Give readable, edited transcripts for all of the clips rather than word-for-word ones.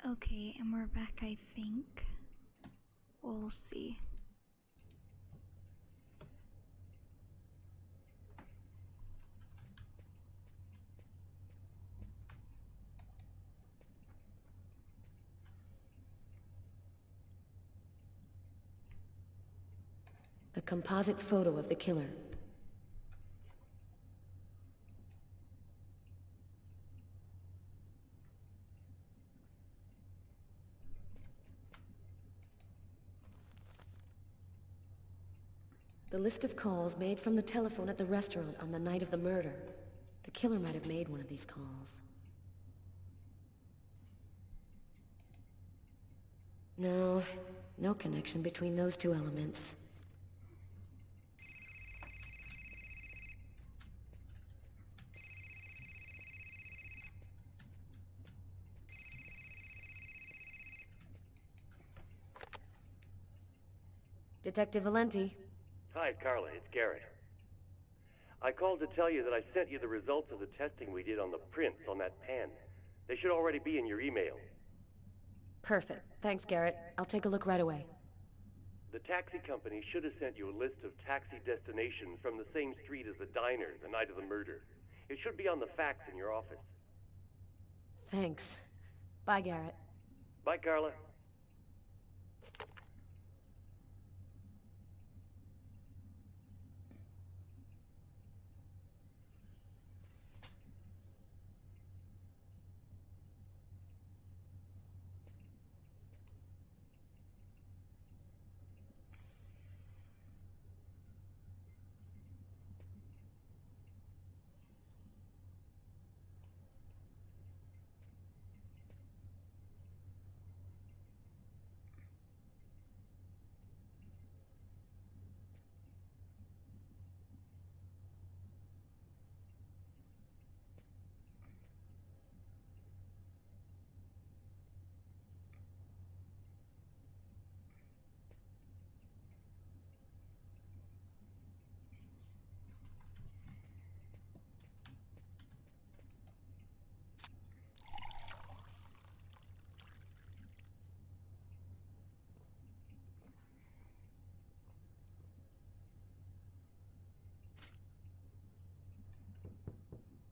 Okay, and we're back, I think. We'll see. The composite photo of the killer. The list of calls made from the telephone at the restaurant on the night of the murder. The killer might have made one of these calls. No, no connection between those two elements. Detective Valenti. Hi, Carla. It's Garrett. I called to tell you that I sent you the results of the testing we did on the prints on that pan. They should already be in your email. Perfect. Thanks, Garrett. I'll take a look right away. The taxi company should have sent you a list of taxi destinations from the same street as the diner the night of the murder. It should be on the fax in your office. Thanks. Bye, Garrett. Bye, Carla.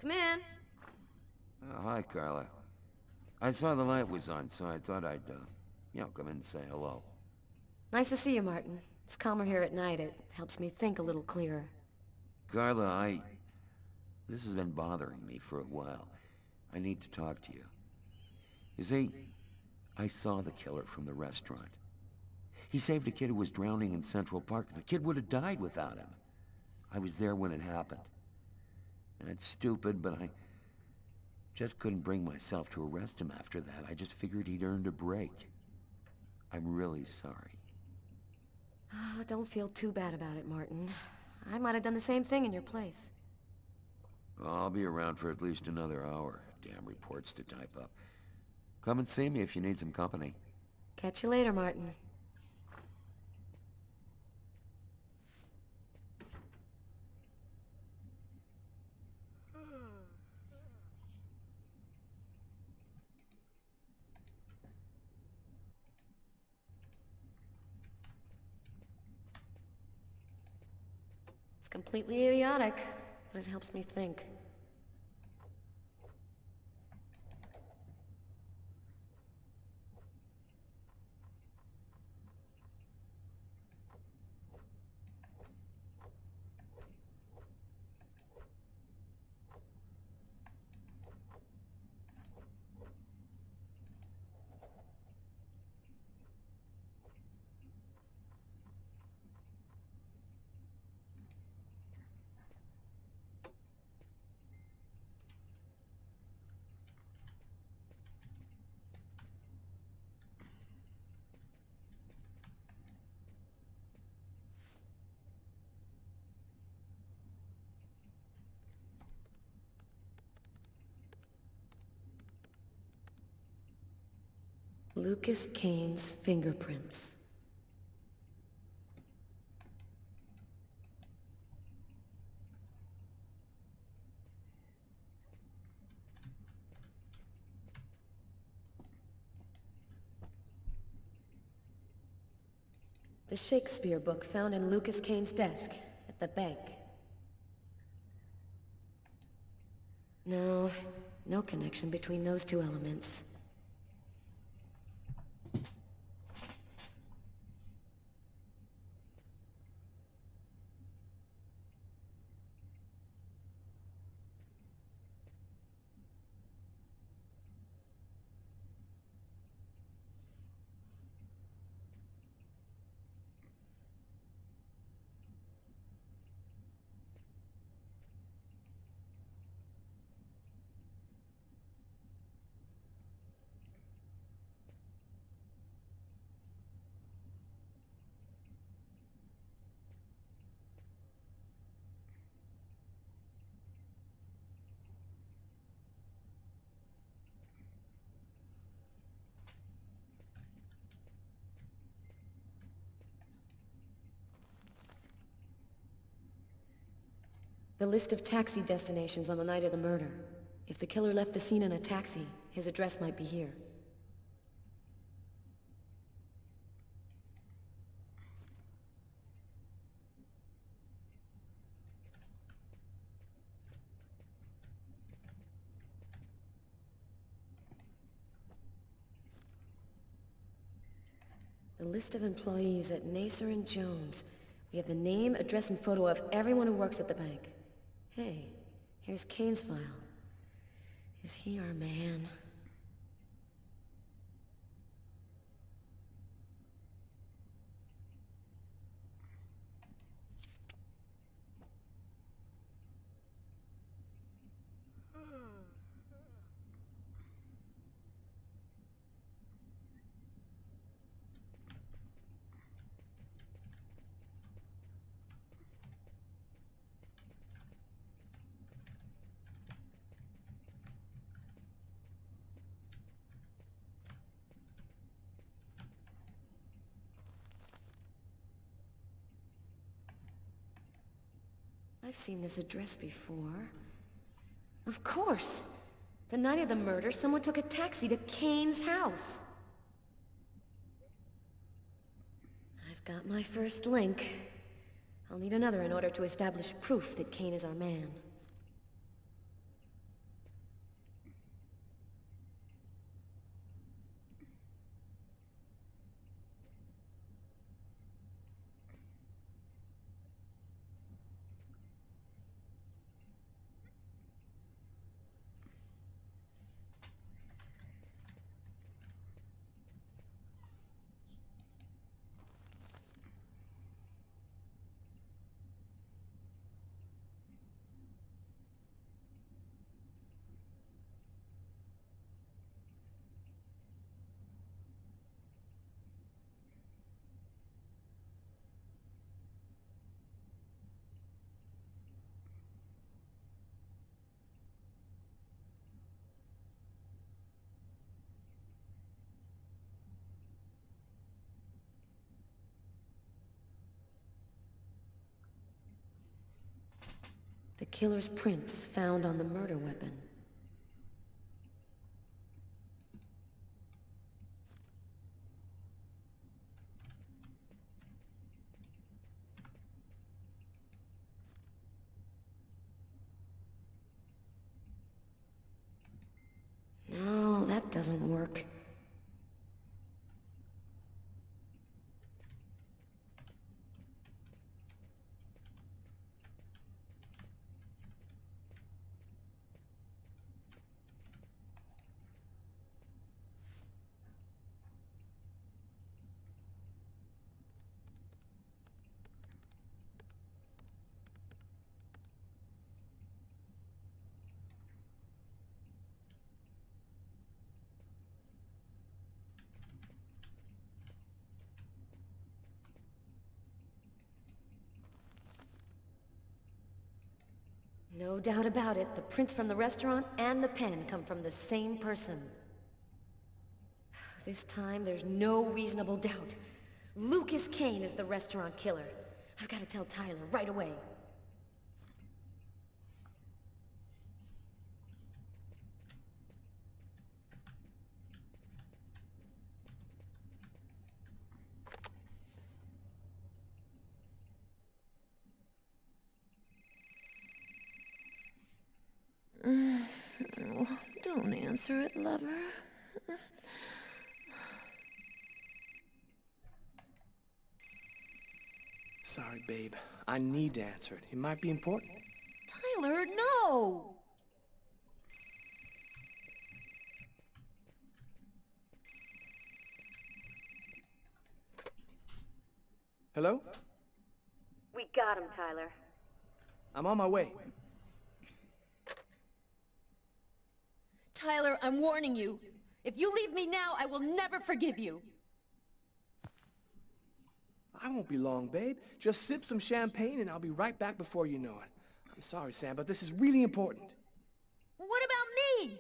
Come in. Hi, Carla. I saw the light was on, so I thought I'd, come in and say hello. Nice to see you, Martin. It's calmer here at night. It helps me think a little clearer. Carla, this has been bothering me for a while. I need to talk to you. You see, I saw the killer from the restaurant. He saved a kid who was drowning in Central Park. The kid would have died without him. I was there when it happened. And it's stupid, but I just couldn't bring myself to arrest him after that. I just figured he'd earned a break. I'm really sorry. Oh, don't feel too bad about it, Martin. I might have done the same thing in your place. I'll be around for at least another hour. Damn reports to type up. Come and see me if you need some company. Catch you later, Martin. It's completely idiotic, but it helps me think. Lucas Kane's fingerprints. The Shakespeare book found in Lucas Kane's desk at the bank. No, no connection between those two elements. The list of taxi destinations on the night of the murder. If the killer left the scene in a taxi, his address might be here. The list of employees at Nacer and Jones. We have the name, address, and photo of everyone who works at the bank. Hey, here's Kane's file. Is he our man? I've seen this address before. Of course! The night of the murder, someone took a taxi to Kane's house. I've got my first link. I'll need another in order to establish proof that Kane is our man. The killer's prints found on the murder weapon. No, that doesn't work. No doubt about it, the prints from the restaurant and the pen come from the same person. This time, there's no reasonable doubt. Lucas Kane is the restaurant killer. I've got to tell Tyler right away. Oh, don't answer it, lover. Sorry, babe. I need to answer it. It might be important. Tyler, no! Hello? We got him, Tyler. I'm on my way. Tyler, I'm warning you. If you leave me now, I will never forgive you. I won't be long, babe. Just sip some champagne and I'll be right back before you know it. I'm sorry, Sam, but this is really important. What about me?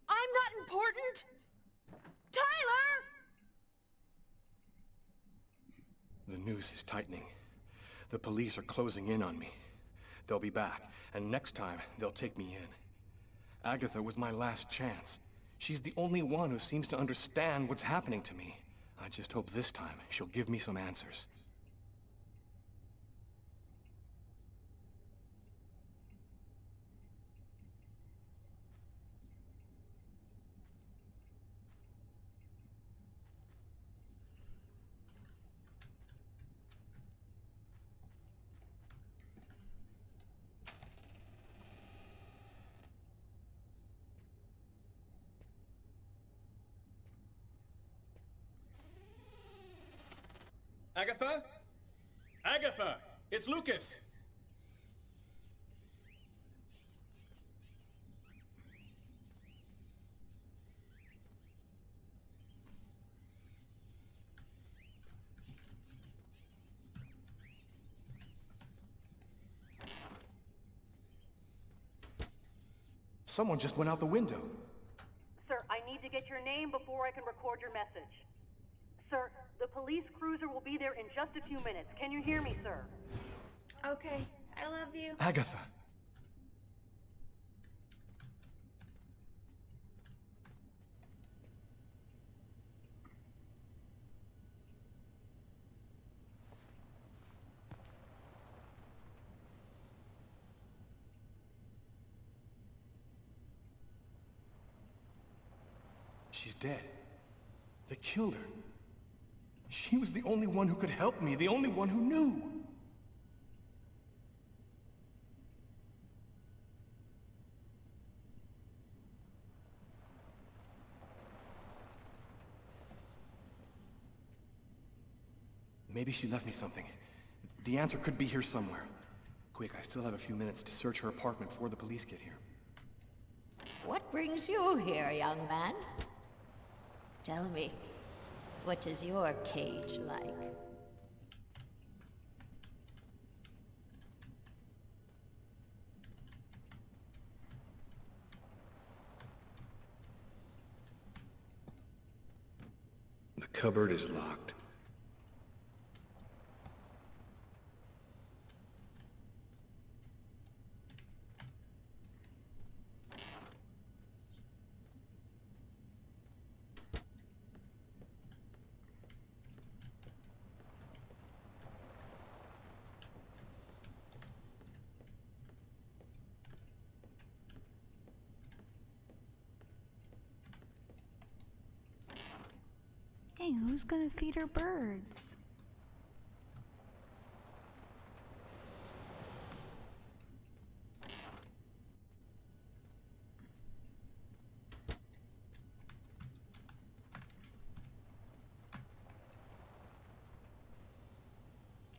I'm not important? Tyler! The noose is tightening. The police are closing in on me. They'll be back, and next time, they'll take me in. Agatha was my last chance. She's the only one who seems to understand what's happening to me. I just hope this time she'll give me some answers. Agatha? Agatha! It's Lucas! Someone just went out the window. Sir, I need to get your name before I can record your message. Sir, the police cruiser will be there in just a few minutes. Can you hear me, sir? Okay, I love you. Agatha. She's dead. They killed her. She was the only one who could help me, the only one who knew. Maybe she left me something. The answer could be here somewhere. Quick, I still have a few minutes to search her apartment before the police get here. What brings you here, young man? Tell me, what is your cage like? The cupboard is locked. Dang, who's gonna feed her birds?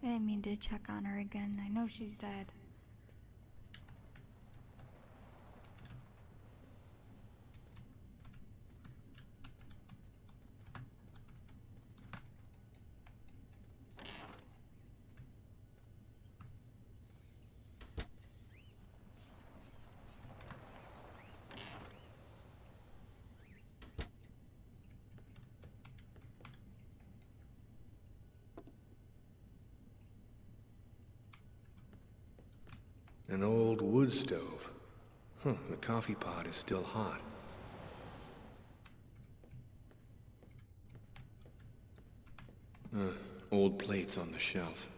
I didn't mean to check on her again. I know she's dead. An old wood stove. The coffee pot is still hot. Old plates on the shelf.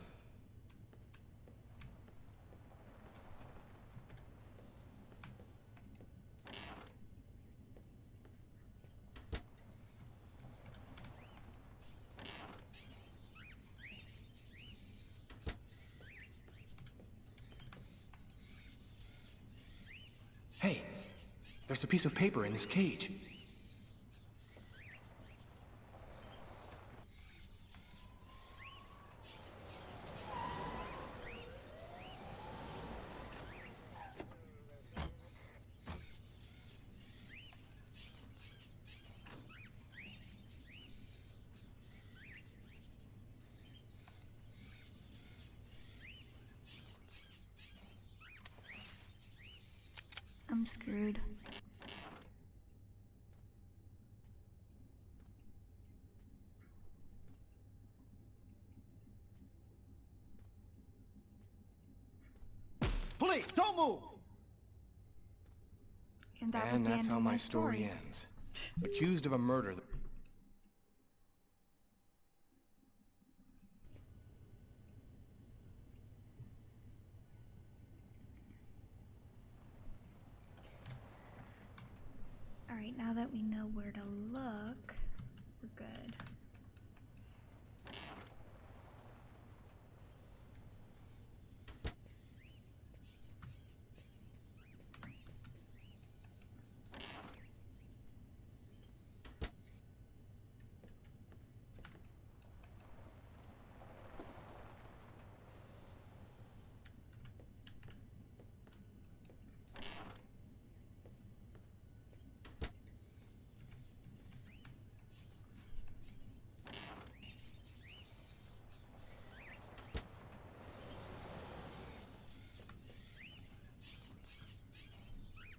There's a piece of paper in this cage. I'm screwed. Police, don't move! And that was And the that's end how of my my story ends. Accused of a murder. Alright, now that we know where to look, we're good.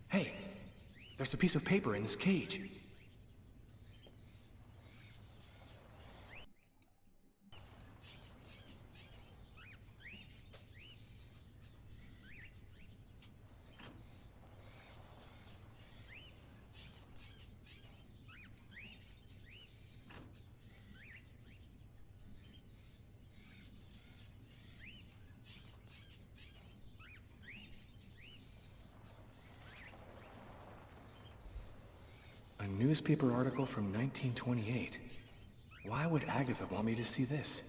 Hey, there's a piece of paper in this cage. A newspaper article from 1928. Why would Agatha want me to see this?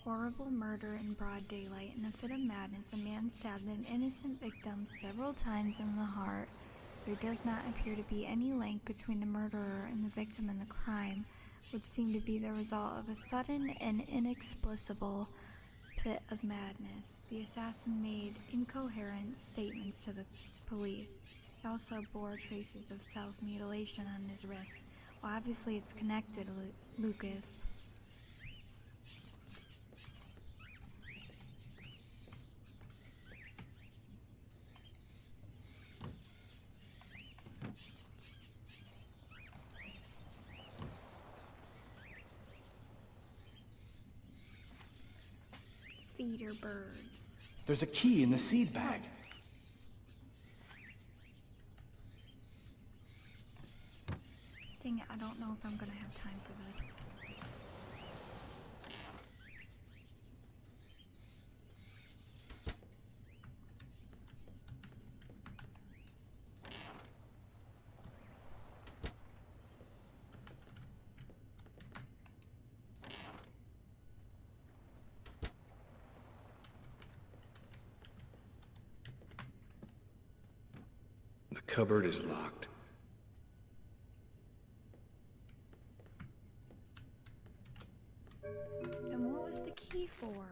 Horrible murder in broad daylight. In a fit of madness, a man stabbed an innocent victim several times in the heart. There does not appear to be any link between the murderer and the victim, and the crime would seem to be the result of a sudden and inexplicable fit of madness. The assassin made incoherent statements to the police. He also bore traces of self-mutilation on his wrists. Well, obviously it's connected, Lucas. Let's feed her birds. There's a key in the seed bag. Dang it, I don't know if I'm gonna have time for this. The cupboard is locked. Then what was the key for?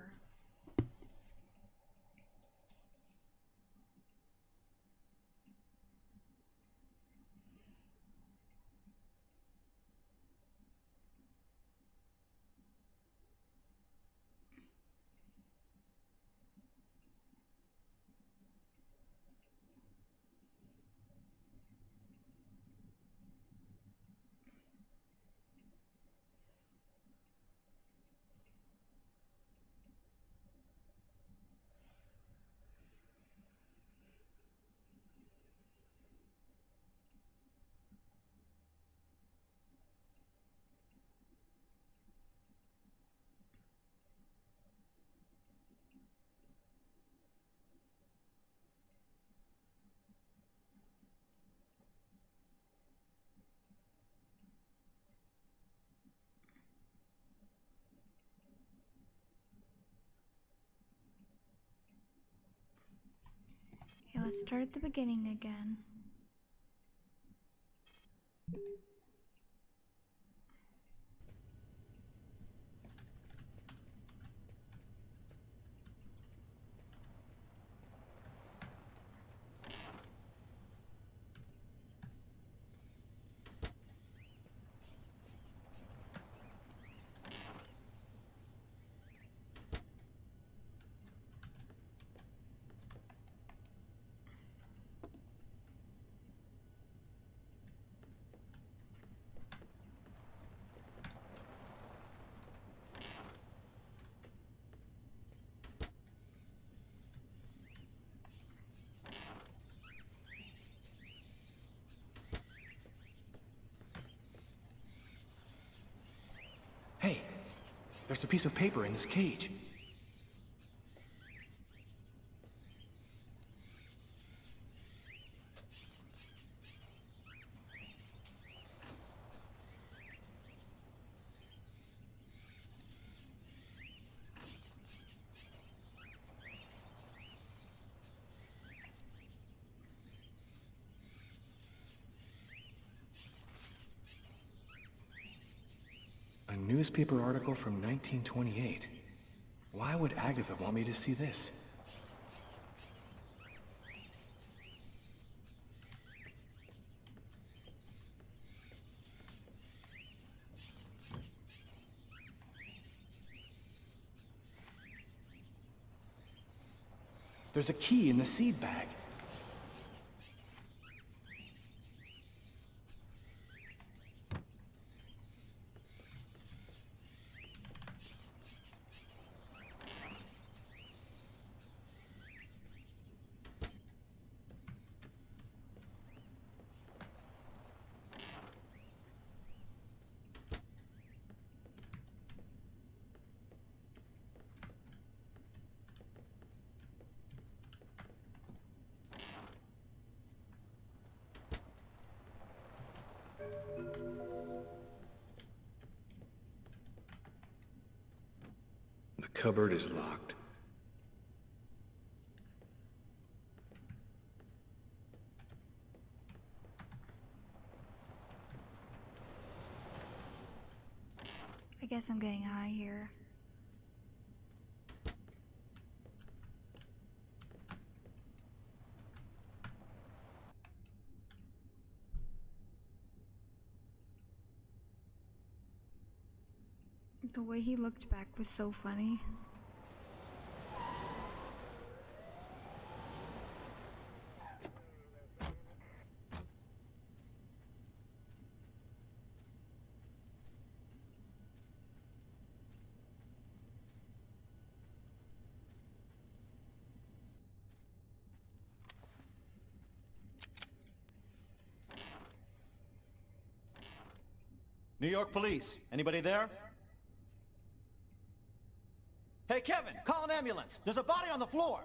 Okay, let's start at the beginning again. Hey, there's a piece of paper in this cage. A newspaper article from 1928. Why would Agatha want me to see this? There's a key in the seed bag. The cupboard is locked. I guess I'm getting out of here. The way he looked back was so funny. New York police, anybody there? Hey, Kevin, call an ambulance. There's a body on the floor.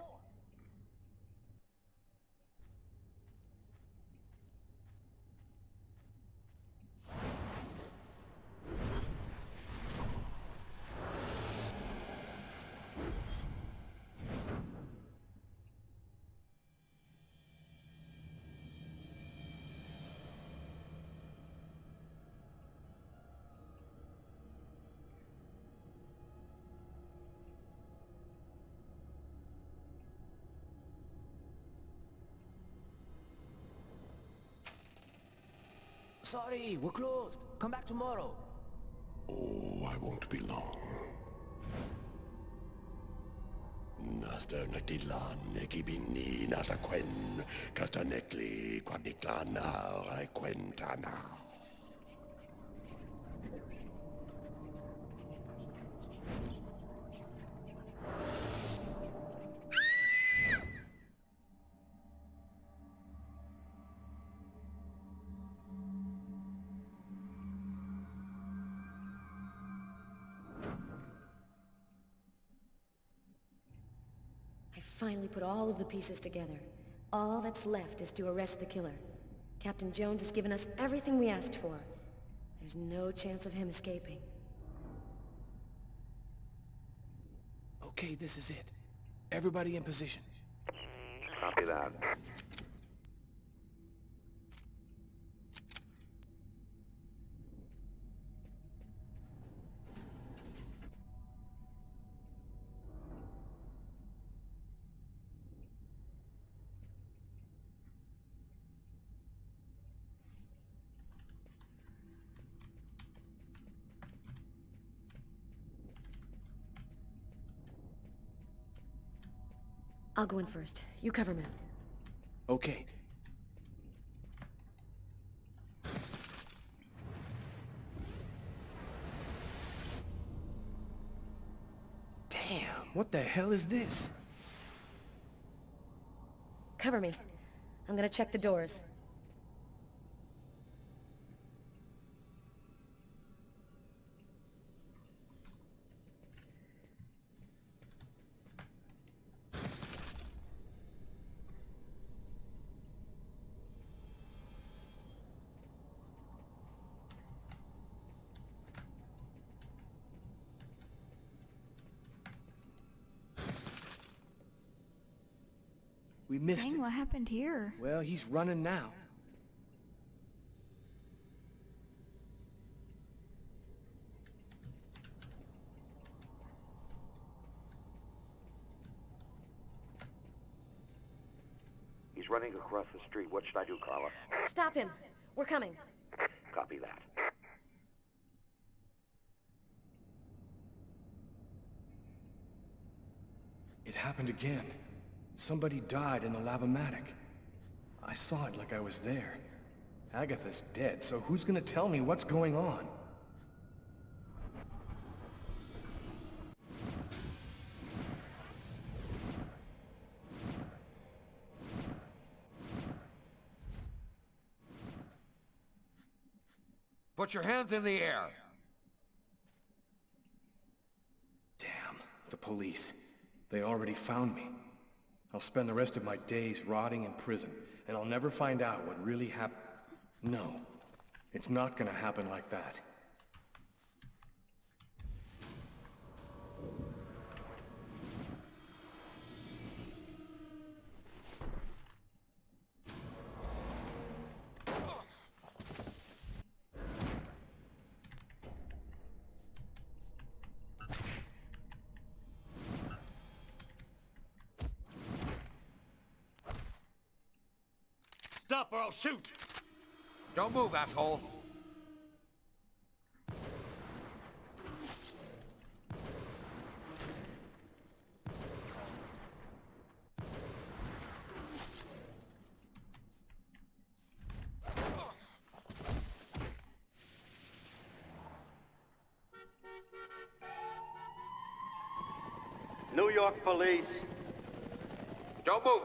Sorry, we're closed. Come back tomorrow. Oh, I won't be long. Naster nakdilan ekibini natakwen kastanekli kwadiklana kwentana. I finally put all of the pieces together. All that's left is to arrest the killer. Captain Jones has given us everything we asked for. There's no chance of him escaping. Okay, this is it. Everybody in position. Copy that. I'll go in first. You cover me. Okay. Damn, what the hell is this? Cover me. I'm gonna check the doors. We missed Dang, it. what happened here? Well, he's running now. He's running across the street. What should I do, Carla? Stop him. We're coming. Copy that. It happened again. Somebody died in the lavomatic. I saw it like I was there. Agatha's dead, so who's gonna tell me what's going on? Put your hands in the air. Damn, the police. They already found me. I'll spend the rest of my days rotting in prison, and I'll never find out what really happened. No, it's not gonna happen like that. Stop or I'll shoot! Don't move, asshole! New York police. Don't move!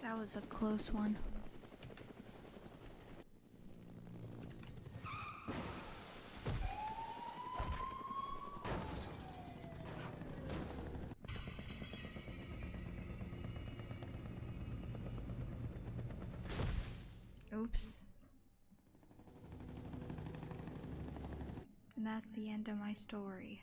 That was a close one. Oops. And that's the end of my story.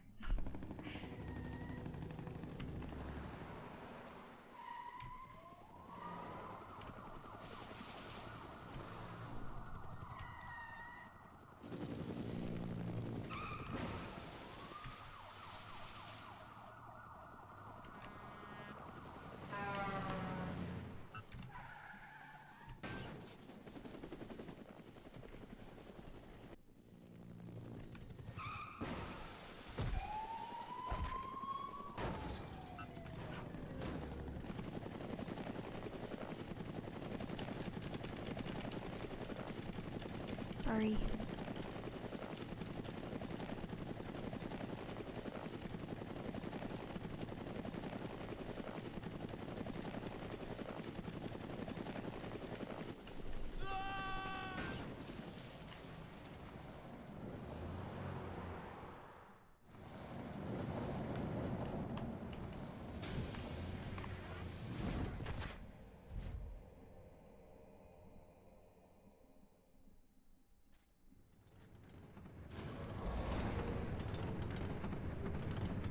Sorry.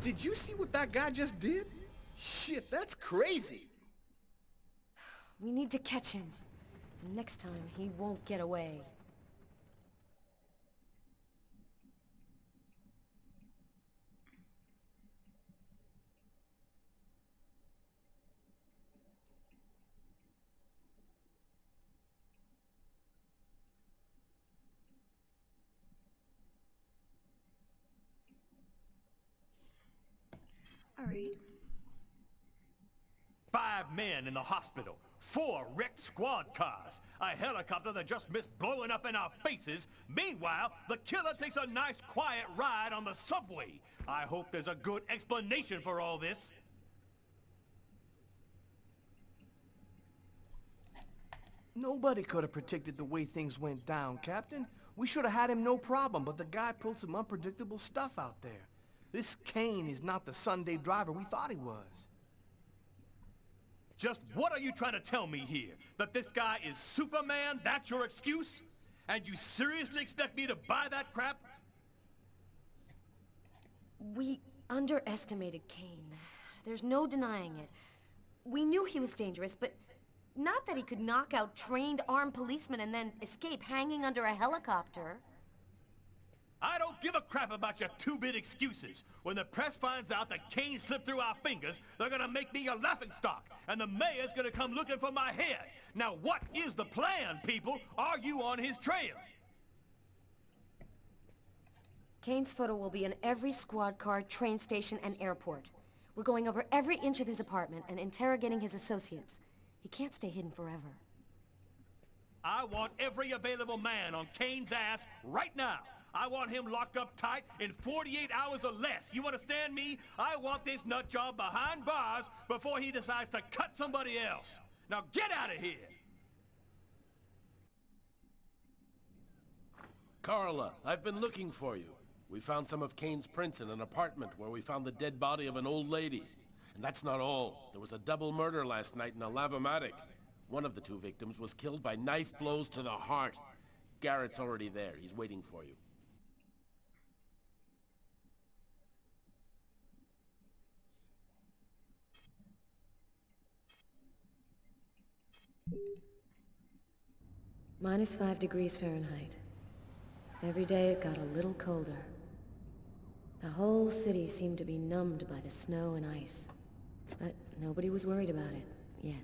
Did you see what that guy just did? Shit, that's crazy. We need to catch him. And next time, he won't get away. All right. 5 men in the hospital, 4 wrecked squad cars, a helicopter that just missed blowing up in our faces. Meanwhile, the killer takes a nice quiet ride on the subway. I hope there's a good explanation for all this. Nobody could have predicted the way things went down, Captain. We should have had him no problem, but the guy pulled some unpredictable stuff out there. This Kane is not the Sunday driver we thought he was. Just what are you trying to tell me here? That this guy is Superman? That's your excuse? And you seriously expect me to buy that crap? We underestimated Kane. There's no denying it. We knew he was dangerous, but not that he could knock out trained armed policemen and then escape hanging under a helicopter. I don't give a crap about your 2-bit excuses. When the press finds out that Kane slipped through our fingers, they're gonna make me a laughingstock, and the mayor's gonna come looking for my head. Now what is the plan, people? Are you on his trail? Kane's photo will be in every squad car, train station, and airport. We're going over every inch of his apartment and interrogating his associates. He can't stay hidden forever. I want every available man on Kane's ass right now. I want him locked up tight in 48 hours or less. You understand me? I want this nut job behind bars before he decides to cut somebody else. Now get out of here! Carla, I've been looking for you. We found some of Kane's prints in an apartment where we found the dead body of an old lady. And that's not all. There was a double murder last night in a lavomatic. One of the 2 victims was killed by knife blows to the heart. Garrett's already there. He's waiting for you. -5 degrees Fahrenheit. Every day it got a little colder. The whole city seemed to be numbed by the snow and ice. But nobody was worried about it, yet.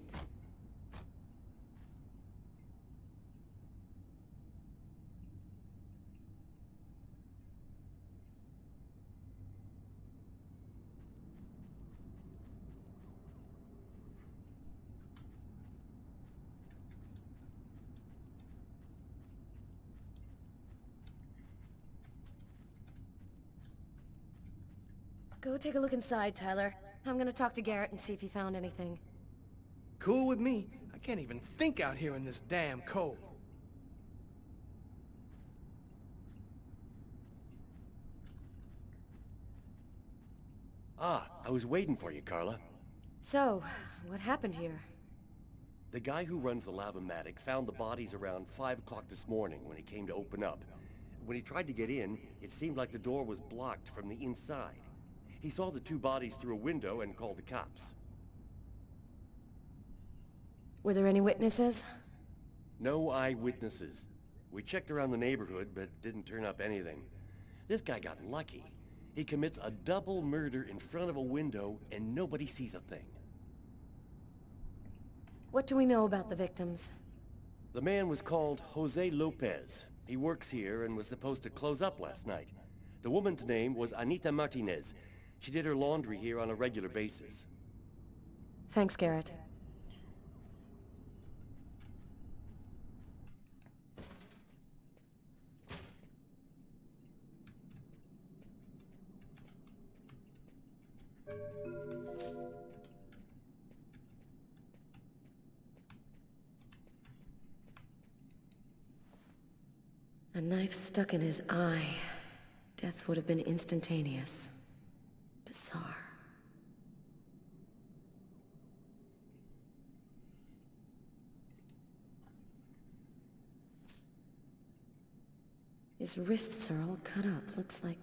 Go take a look inside, Tyler. I'm gonna talk to Garrett and see if he found anything. Cool with me. I can't even think out here in this damn cold. Ah, I was waiting for you, Carla. So, what happened here? The guy who runs the lavomatic found the bodies around 5 o'clock this morning when he came to open up. When he tried to get in, it seemed like the door was blocked from the inside. He saw the 2 bodies through a window and called the cops. Were there any witnesses? No eyewitnesses. We checked around the neighborhood, but didn't turn up anything. This guy got lucky. He commits a double murder in front of a window, and nobody sees a thing. What do we know about the victims? The man was called Jose Lopez. He works here and was supposed to close up last night. The woman's name was Anita Martinez. She did her laundry here on a regular basis. Thanks, Garrett. A knife stuck in his eye. Death would have been instantaneous. Bizarre. His wrists are all cut up. Looks like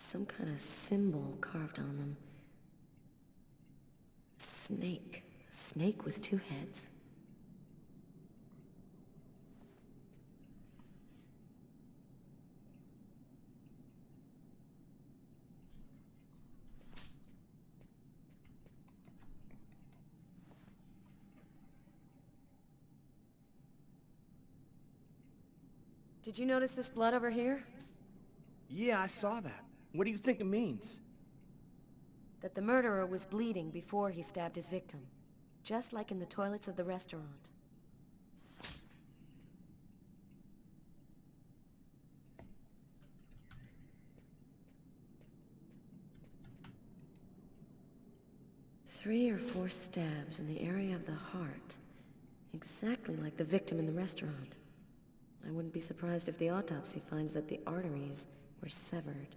Some kind of symbol carved on them. Snake. A snake with two heads. Did you notice this blood over here? Yeah, I saw that. What do you think it means? That the murderer was bleeding before he stabbed his victim. Just like in the toilets of the restaurant. Three or four stabs in the area of the heart. Exactly like the victim in the restaurant. I wouldn't be surprised if the autopsy finds that the arteries were severed.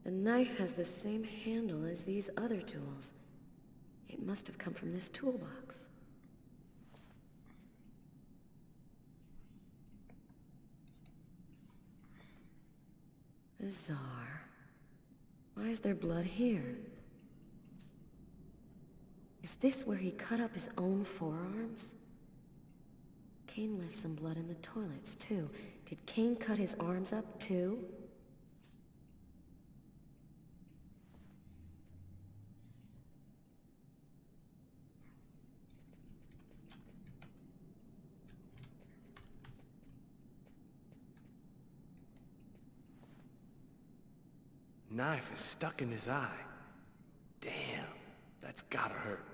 The knife has the same handle as these other tools. It must have come from this toolbox. Bizarre. Why is there blood here? Is this where he cut up his own forearms? Kane left some blood in the toilets, too. Did Kane cut his arms up, too? Knife is stuck in his eye. Damn, that's gotta hurt.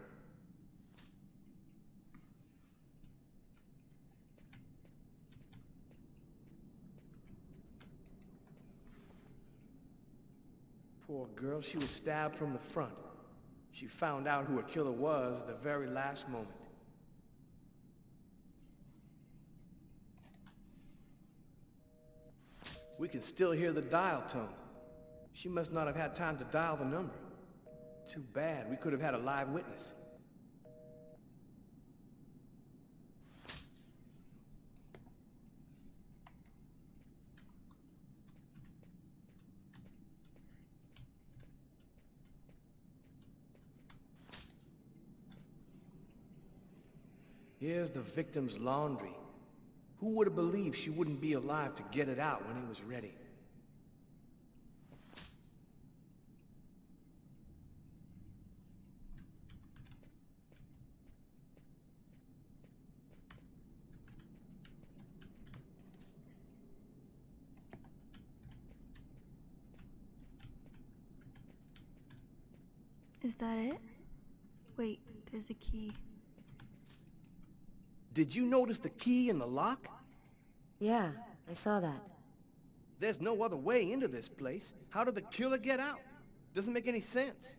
Poor girl, she was stabbed from the front. She found out who her killer was at the very last moment. We can still hear the dial tone. She must not have had time to dial the number. Too bad, we could have had a live witness. Here's the victim's laundry. Who would have believed she wouldn't be alive to get it out when it was ready? Is that it? Wait, there's a key. Did you notice the key in the lock? Yeah, I saw that. There's no other way into this place. How did the killer get out? Doesn't make any sense.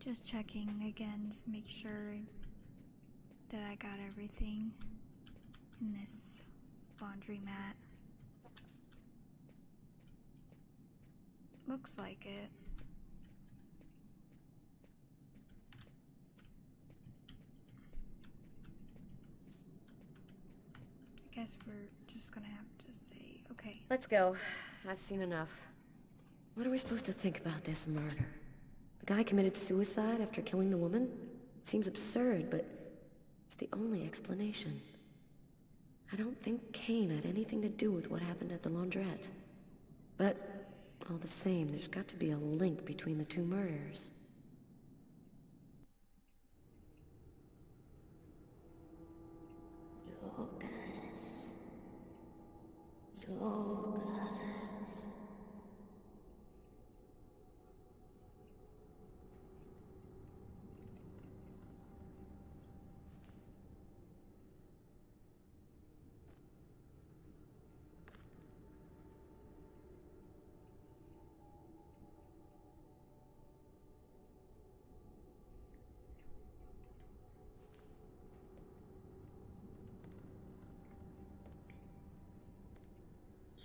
Just checking again to make sure that I got everything in this laundromat. Looks like it. I guess we're just gonna have to say, okay. Let's go. I've seen enough. What are we supposed to think about this murder? The guy committed suicide after killing the woman? It seems absurd, but it's the only explanation. I don't think Kane had anything to do with what happened at the laundrette. But All the same, there's got to be a link between the two murders.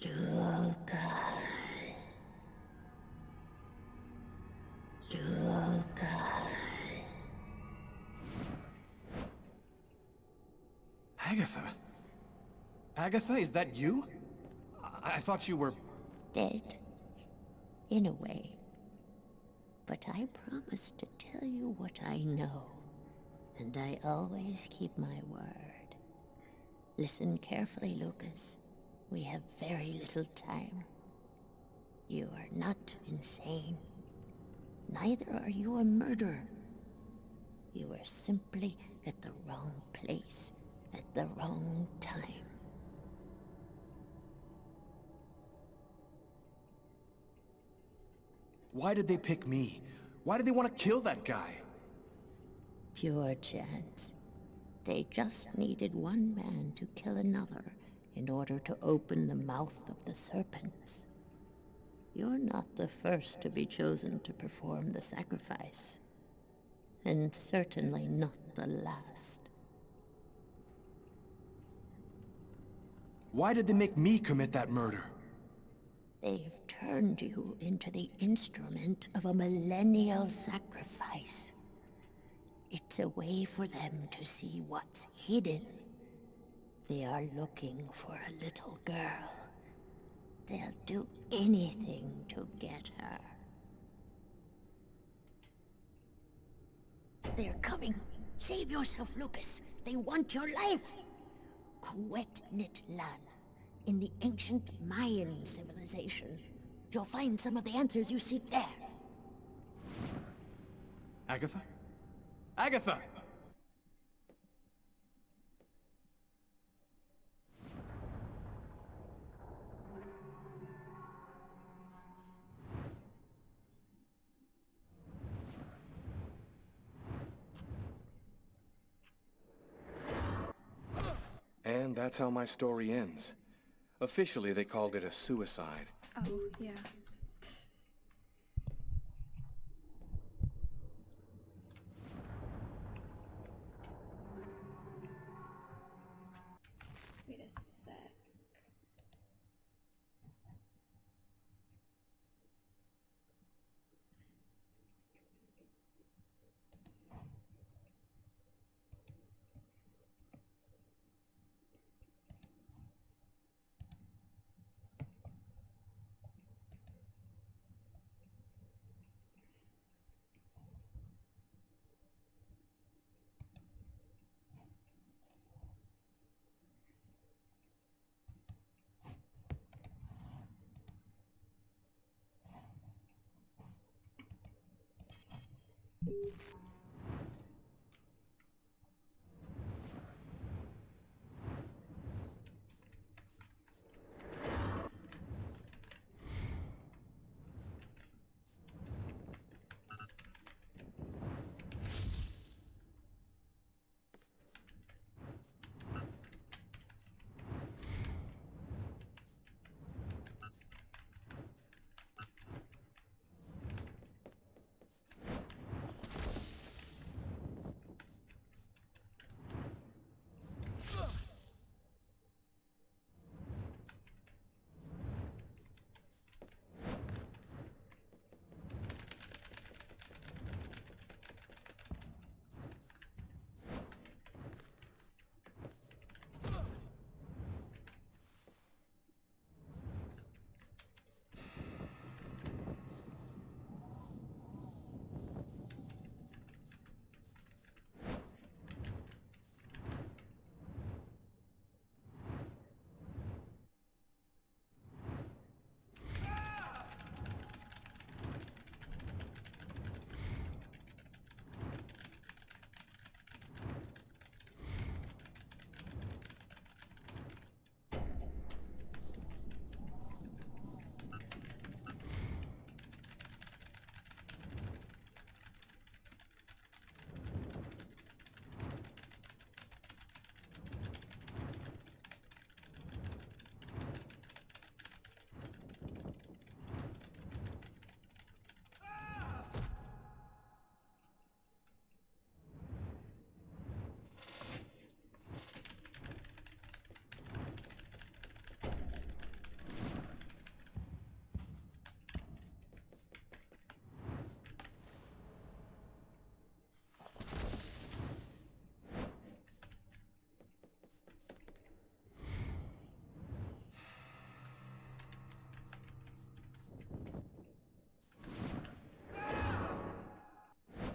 Lucas. Agatha? Agatha, is that you? I thought you were... Dead. In a way. But I promise to tell you what I know. And I always keep my word. Listen carefully, Lucas. We have very little time. You are not insane. Neither are you a murderer. You are simply at the wrong place, at the wrong time. Why did they pick me? Why did they want to kill that guy? Pure chance. They just needed one man to kill another in order to open the mouth of the serpents. You're not the first to be chosen to perform the sacrifice. And certainly not the last. Why did they make me commit that murder? They've turned you into the instrument of a millennial sacrifice. It's a way for them to see what's hidden. They are looking for a little girl. They'll do anything to get her. They're coming. Save yourself, Lucas. They want your life. Kuetnitlan, in the ancient Mayan civilization. You'll find some of the answers you seek there. Agatha? Agatha! And that's how my story ends. Officially, they called it a suicide. Oh, yeah. Wait a sec.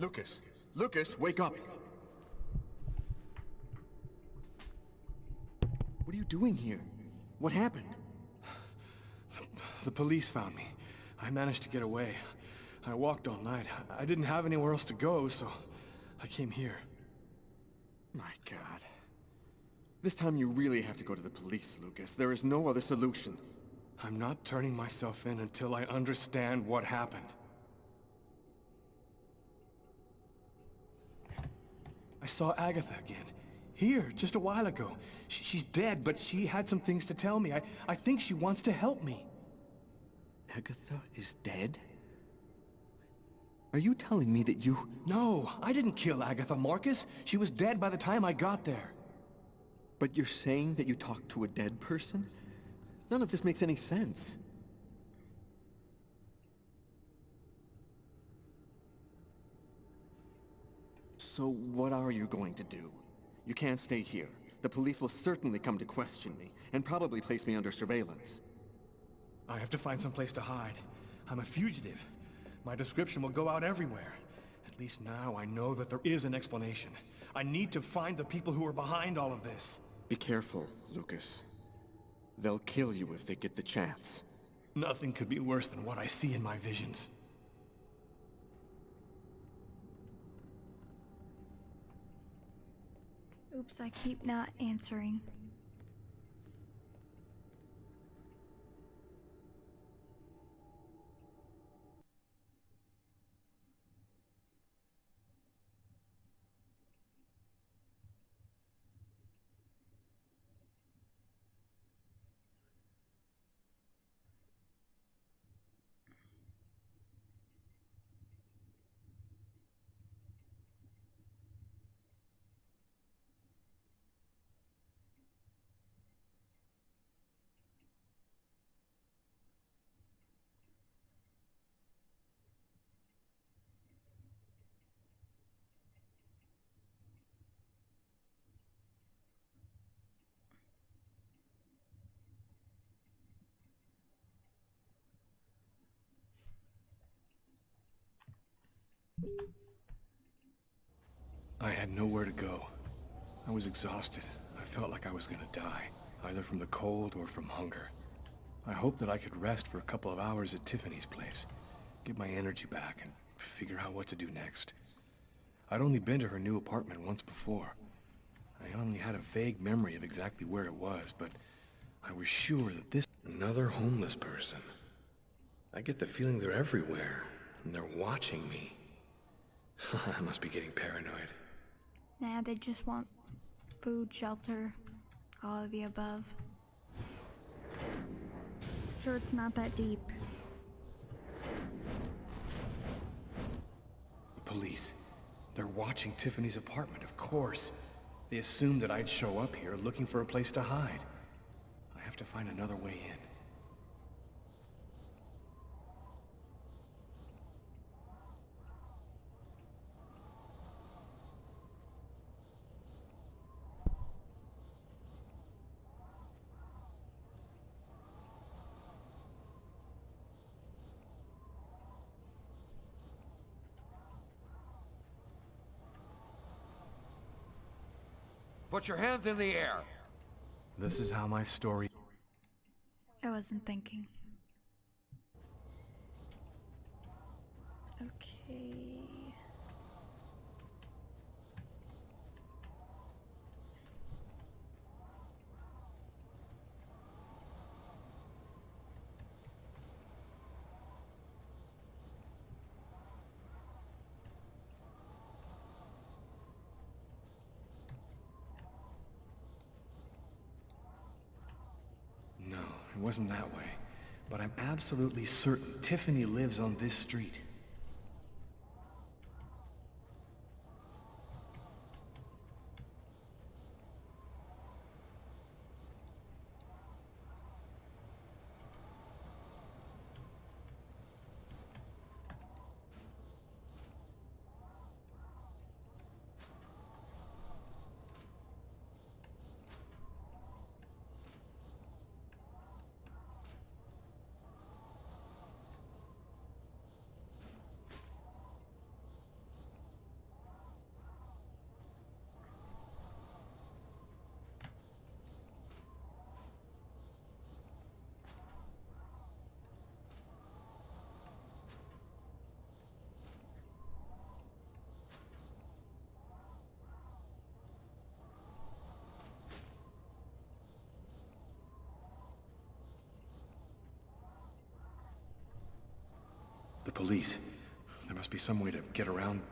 Lucas! Lucas, wake up! What are you doing here? What happened? The police found me. I managed to get away. I walked all night. I didn't have anywhere else to go, so I came here. My God. This time you really have to go to the police, Lucas. There is no other solution. I'm not turning myself in until I understand what happened. I saw Agatha again. Here, just a while ago. She's dead, but she had some things to tell me. I think she wants to help me. Agatha is dead? Are you telling me that you... No, I didn't kill Agatha, Marcus. She was dead by the time I got there. But you're saying that you talked to a dead person? None of this makes any sense. So what are you going to do? You can't stay here. The police will certainly come to question me, and probably place me under surveillance. I have to find some place to hide. I'm a fugitive. My description will go out everywhere. At least now I know that there is an explanation. I need to find the people who are behind all of this. Be careful, Lucas. They'll kill you if they get the chance. Nothing could be worse than what I see in my visions. Oops, I keep not answering. I had nowhere to go. I was exhausted. I felt like I was gonna die, either from the cold or from hunger. I hoped that I could rest for a couple of hours at Tiffany's place, get my energy back, and figure out what to do next. I'd only been to her new apartment once before. I only had a vague memory of exactly where it was, but I was sure that this... Another homeless person. I get the feeling they're everywhere, and they're watching me. I must be getting paranoid. Nah, they just want food, shelter, all of the above. Sure, it's not that deep. The police. They're watching Tiffany's apartment, of course. They assumed that I'd show up here looking for a place to hide. I have to find another way in. Put your hands in the air! This is how my story... I wasn't thinking. Okay. No, it wasn't that way. But I'm absolutely certain Tiffany lives on this street. The police. There must be some way to get around.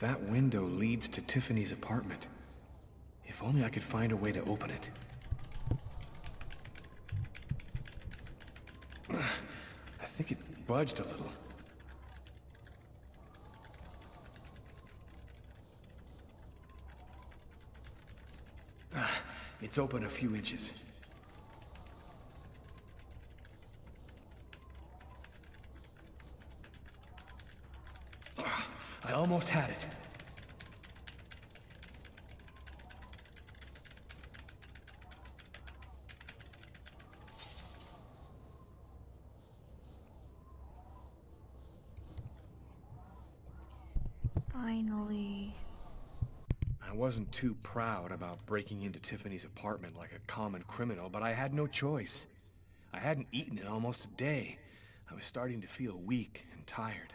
That window leads to Tiffany's apartment. If only I could find a way to open it. I think it budged a little. It's open a few inches. I almost had it. Finally. I wasn't too proud about breaking into Tiffany's apartment like a common criminal, but I had no choice. I hadn't eaten in almost a day. I was starting to feel weak and tired.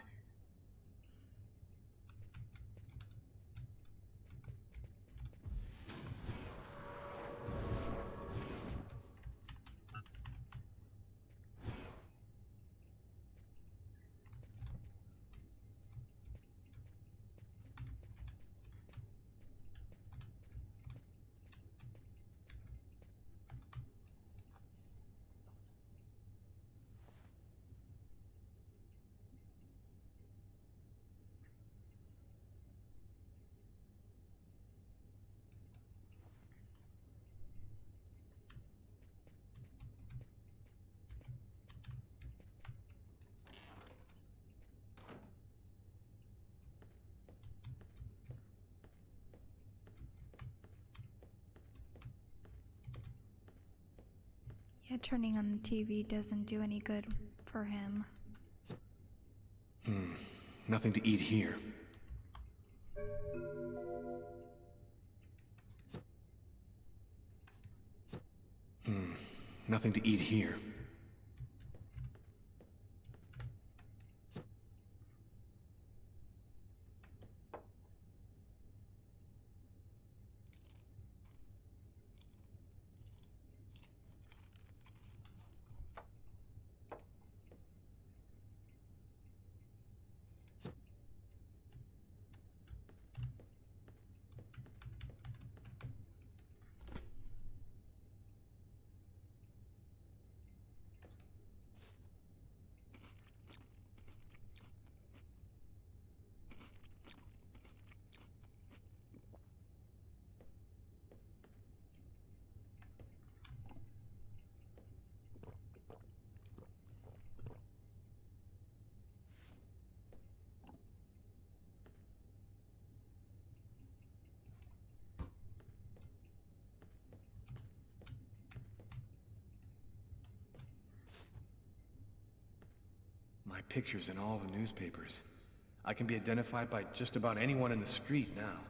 Yeah, turning on the TV doesn't do any good for him. Nothing to eat here. Nothing to eat here. My picture's in all the newspapers. I can be identified by just about anyone in the street now.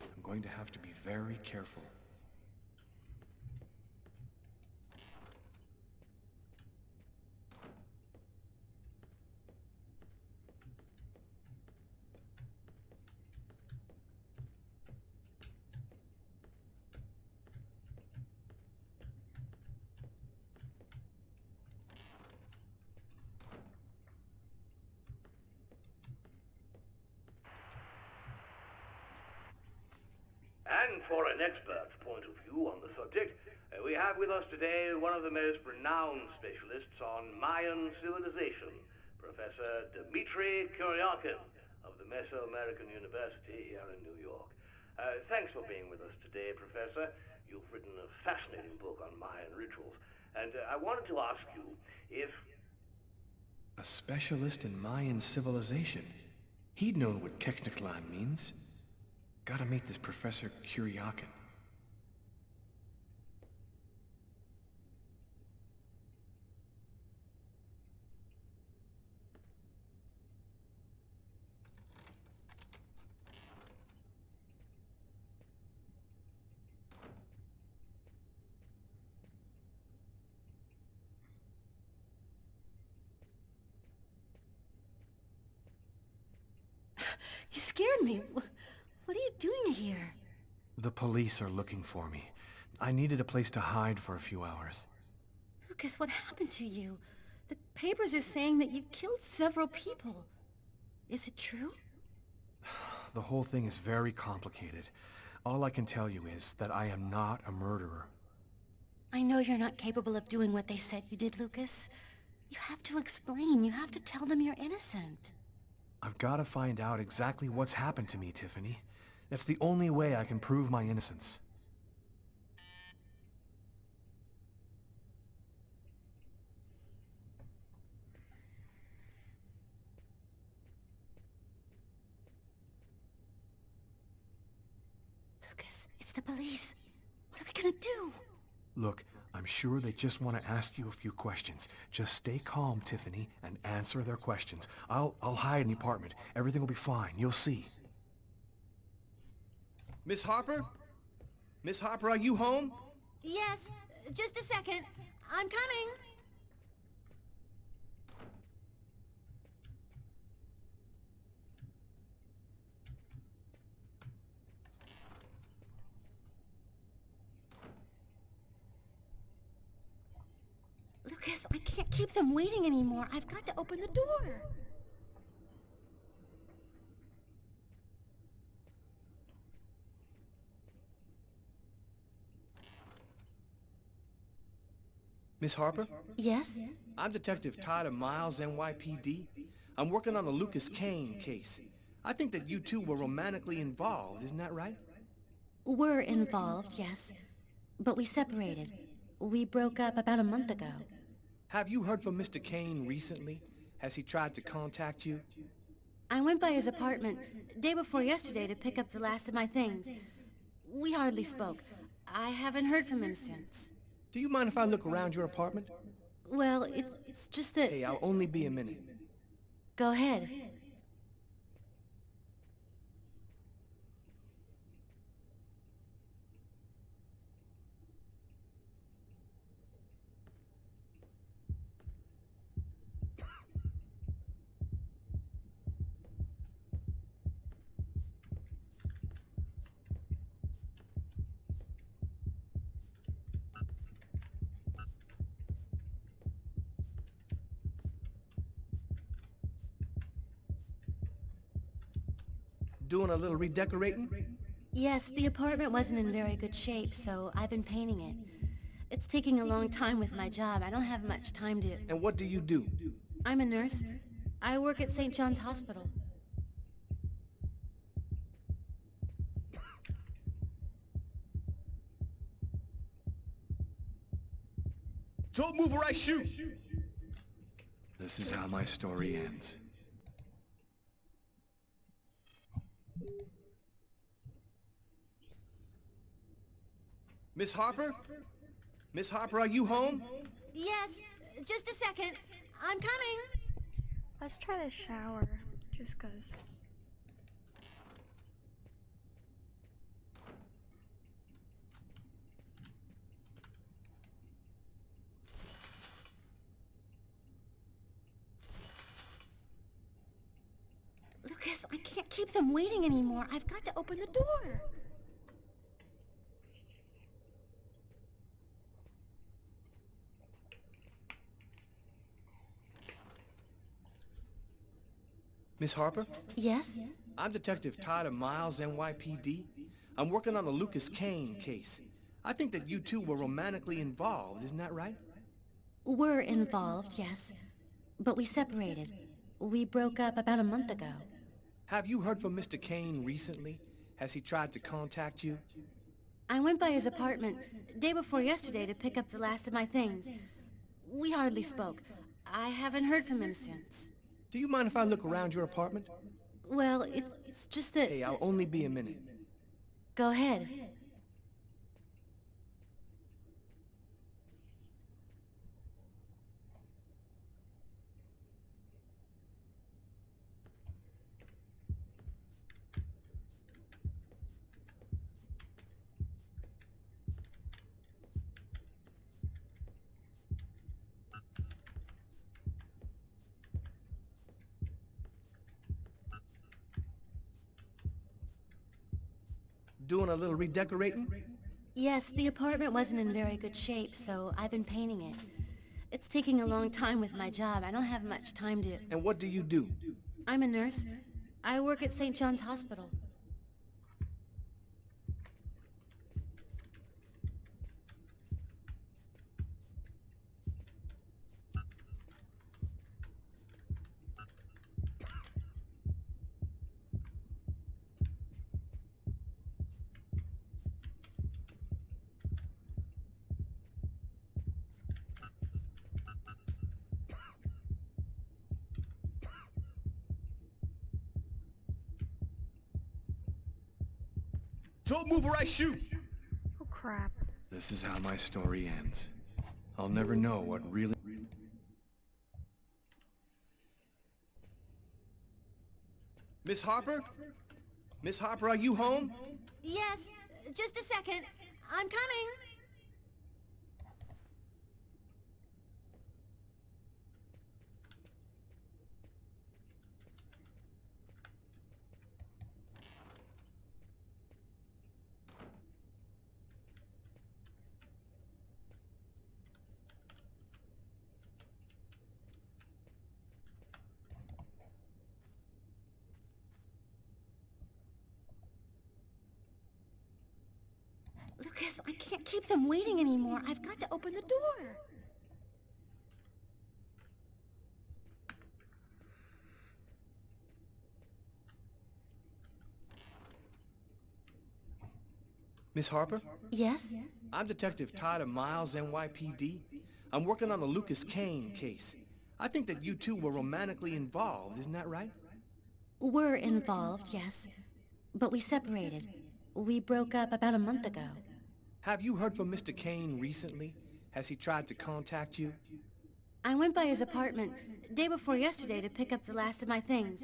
I'm going to have to be very careful. And for an expert's point of view on the subject, we have with us today one of the most renowned specialists on Mayan civilization, Professor Dmitry Kuryakin of the Mesoamerican University here in New York. Thanks for being with us today, Professor. You've written a fascinating book on Mayan rituals, and I wanted to ask you if... A specialist in Mayan civilization. He'd known what Keknaklan means. Gotta meet this Professor Kuryakin. You scared me. What are you doing here? The police are looking for me. I needed a place to hide for a few hours. Lucas, what happened to you? The papers are saying that you killed several people. Is it true? The whole thing is very complicated. All I can tell you is that I am not a murderer. I know you're not capable of doing what they said you did, Lucas. You have to explain. You have to tell them you're innocent. I've got to find out exactly what's happened to me, Tiffany. That's the only way I can prove my innocence. Lucas, it's the police. What are we gonna do? Look, I'm sure they just want to ask you a few questions. Just stay calm, Tiffany, and answer their questions. I'll hide in the apartment. Everything will be fine. You'll see. Miss Harper? Miss Harper, are you home? Yes, just a second. I'm coming. Lucas, I can't keep them waiting anymore. I've got to open the door. Miss Harper? Yes? I'm Detective Tyler Miles, NYPD. I'm working on the Lucas Kane case. I think that you two were romantically involved, isn't that right? We're involved, yes. But we separated. We broke up about a month ago. Have you heard from Mr. Kane recently? Has he tried to contact you? I went by his apartment day before yesterday to pick up the last of my things. We hardly spoke. I haven't heard from him since. Do you mind if I look around your apartment? Well, it's just that... Hey, I'll only be a minute. Go ahead. Doing a little redecorating? Yes, the apartment wasn't in very good shape, so I've been painting it. It's taking a long time with my job. I don't have much time to... And what do you do? I'm a nurse. I work at St. John's Hospital. Don't move or I shoot! This is how my story ends. Miss Harper? Miss Harper, are you home? Yes, just a second. I'm coming. Let's try the shower, just 'cause. Lucas, I can't keep them waiting anymore. I've got to open the door. Miss Harper? Yes? I'm Detective Todd of Miles, NYPD. I'm working on the Lucas Kane case. I think that you two were romantically involved, isn't that right? We're involved, yes. But we separated. We broke up about a month ago. Have you heard from Mr. Kane recently? Has he tried to contact you? I went by his apartment day before yesterday to pick up the last of my things. We hardly spoke. I haven't heard from him since. Do you mind if I look around your apartment? Well, it's just that... Hey, I'll only be a minute. Go ahead. Doing a little redecorating? Yes, the apartment wasn't in very good shape, so I've been painting it. It's taking a long time with my job. I don't have much time to... And what do you do? I'm a nurse. I work at St. John's Hospital. Don't move or I shoot! Oh crap. This is how my story ends. I'll never know what really... Miss Harper? Miss Harper, are you home? Yes, just a second. I'm coming. Lucas, I can't keep them waiting anymore. I've got to open the door. Miss Harper? Yes? I'm Detective Todd of Miles, NYPD. I'm working on the Lucas Kane case. I think that you two were romantically involved, isn't that right? We're involved, yes. But we separated. We broke up about a month ago. Have you heard from Mr. Kane recently? Has he tried to contact you? I went by his apartment day before yesterday to pick up the last of my things.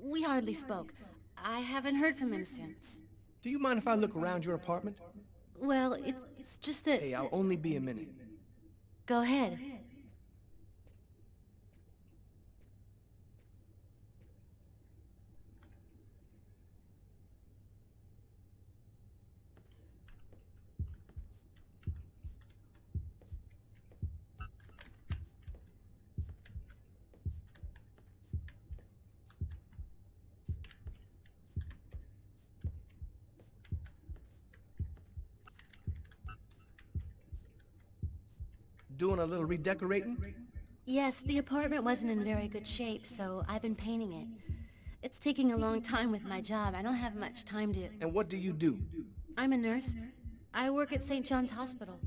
We hardly spoke. I haven't heard from him since. Do you mind if I look around your apartment? Well, it's just that... Hey, I'll only be a minute. Go ahead. Doing a little redecorating? Yes, the apartment wasn't in very good shape, so I've been painting it. It's taking a long time with my job. I don't have much time to... And what do you do? I'm a nurse. I work at St. John's Hospital.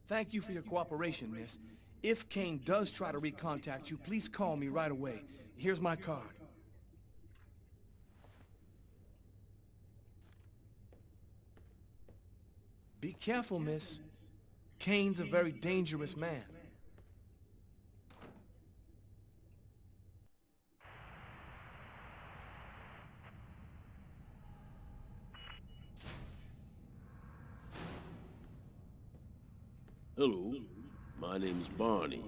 Thank you for your cooperation, miss. If Kane does try to recontact you, please call me right away. Here's my card. Be careful, miss. Kane's a very dangerous man. Hello, my name's Barney.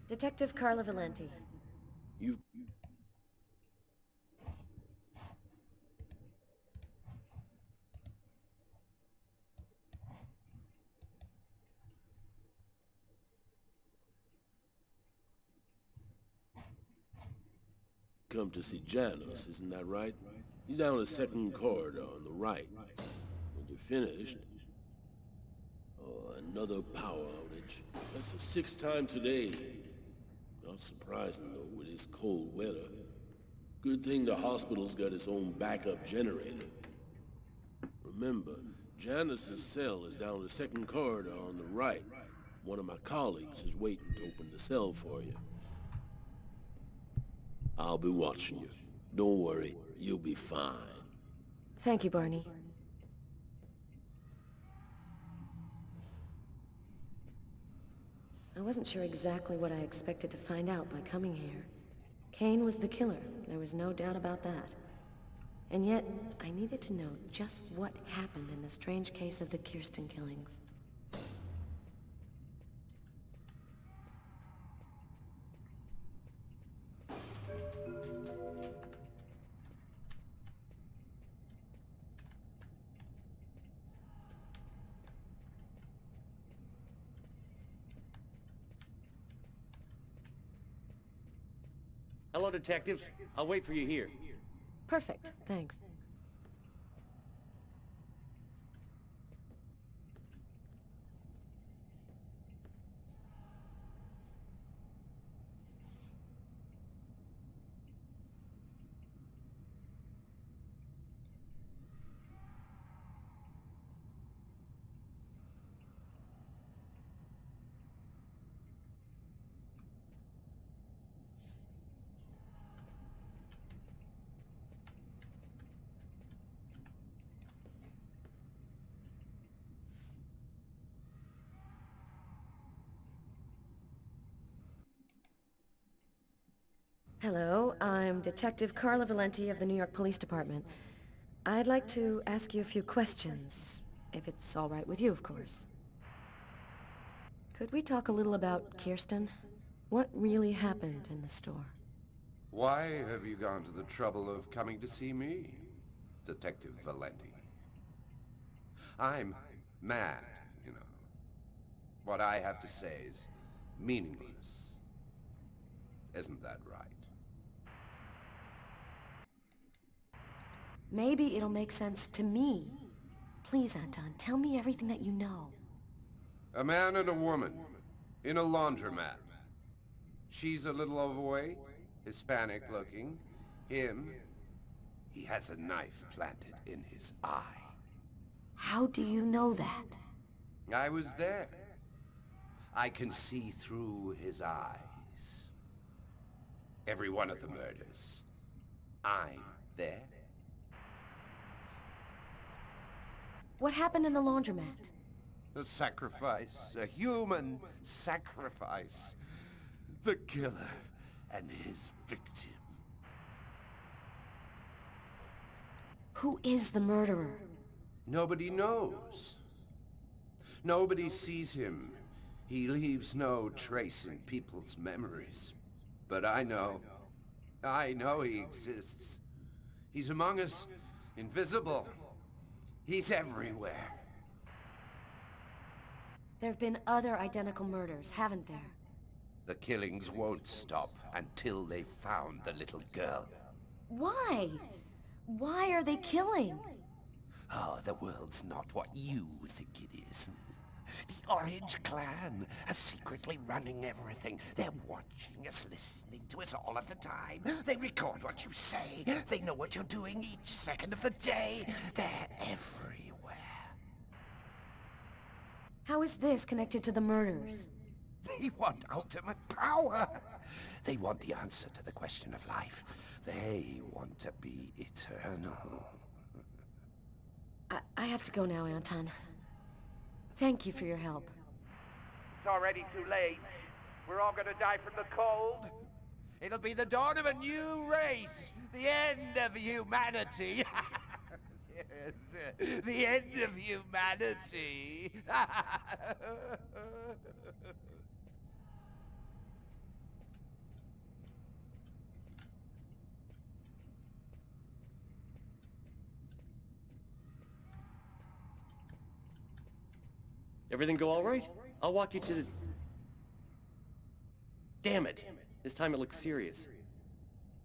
Detective Carla Valenti. You've... come to see Janus, isn't that right? He's down the second corridor on the right. When you're finished... Oh, another power outage. That's the sixth time today. Not surprising, though, with this cold weather. Good thing the hospital's got its own backup generator. Remember, Janus's cell is down the second corridor on the right. One of my colleagues is waiting to open the cell for you. I'll be watching you. Don't worry, you'll be fine. Thank you, Barney. I wasn't sure exactly what I expected to find out by coming here. Kane was the killer, there was no doubt about that. And yet, I needed to know just what happened in the strange case of the Kirsten killings. Hello, detectives. I'll wait for you here. Perfect, thanks. Hello, I'm Detective Carla Valenti of the New York Police Department. I'd like to ask you a few questions, if it's all right with you, of course. Could we talk a little about Kirsten? What really happened in the store? Why have you gone to the trouble of coming to see me, Detective Valenti? I'm Mad, you know. What I have to say is meaningless. Isn't that right? Maybe it'll make sense to me. Please, Anton, tell me everything that you know. A man and a woman in a laundromat. She's a little overweight, Hispanic looking. Him, he has a knife planted in his eye. How do you know that? I was there. I can see through his eyes. Every one of the murders. I'm there. What happened in the laundromat? A sacrifice. A human sacrifice. The killer and his victim. Who is the murderer? Nobody knows. Nobody sees him. He leaves no trace in people's memories. But I know. I know he exists. He's among us, invisible. He's everywhere. There have been other identical murders, haven't there? The killings won't stop until they've found the little girl. Why? Why are they killing? Oh, the world's not what you think it is. The Orange Clan are secretly running everything. They're watching us, listening to us all of the time. They record what you say. They know what you're doing each second of the day. They're everywhere. How is this connected to the murders? They want ultimate power. They want the answer to the question of life. They want to be eternal. I have to go now, Anton. Thank you for your help. It's already too late. We're all gonna die from the cold. It'll be the dawn of a new race. The end of humanity. Yes, the end of humanity. Everything go all right? I'll walk you to the... Damn it! This time it looks serious.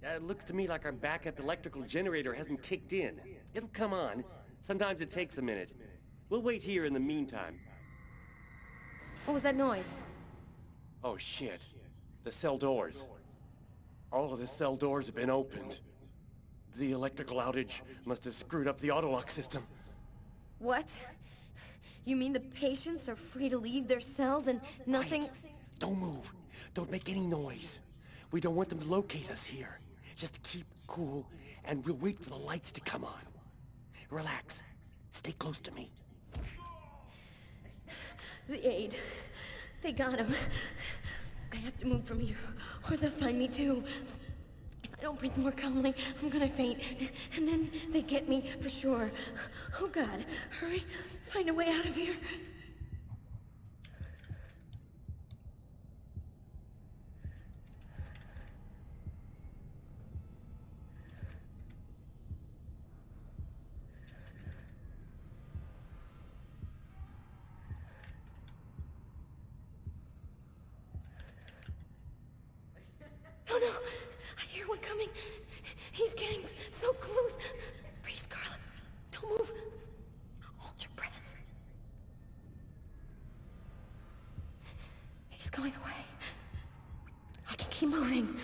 It looks to me like our backup electrical generator hasn't kicked in. It'll come on. Sometimes it takes a minute. We'll wait here in the meantime. What was that noise? Oh shit. The cell doors. All of the cell doors have been opened. The electrical outage must have screwed up the autolock system. What? You mean the patients are free to leave their cells and nothing... Wait. Don't move. Don't make any noise. We don't want them to locate us here. Just keep cool, and we'll wait for the lights to come on. Relax. Stay close to me. The aid. They got him. I have to move from here, or they'll find me too. If I don't breathe more calmly, I'm gonna faint. And then they get me for sure. Oh God, hurry. Find a way out of here. Oh no! I hear one coming. He's getting so close. Breathe, Carla. Don't move. Hold your breath. He's going away. I can keep moving.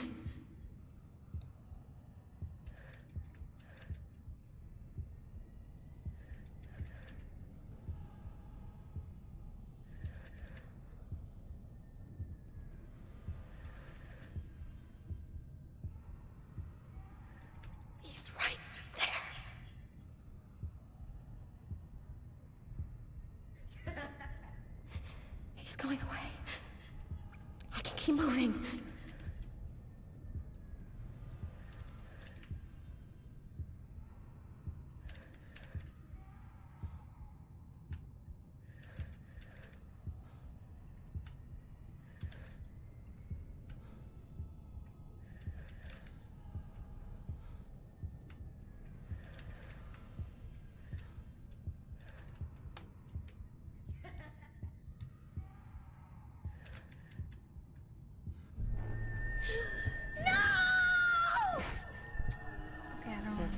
He's right there. He's going away. I can keep moving.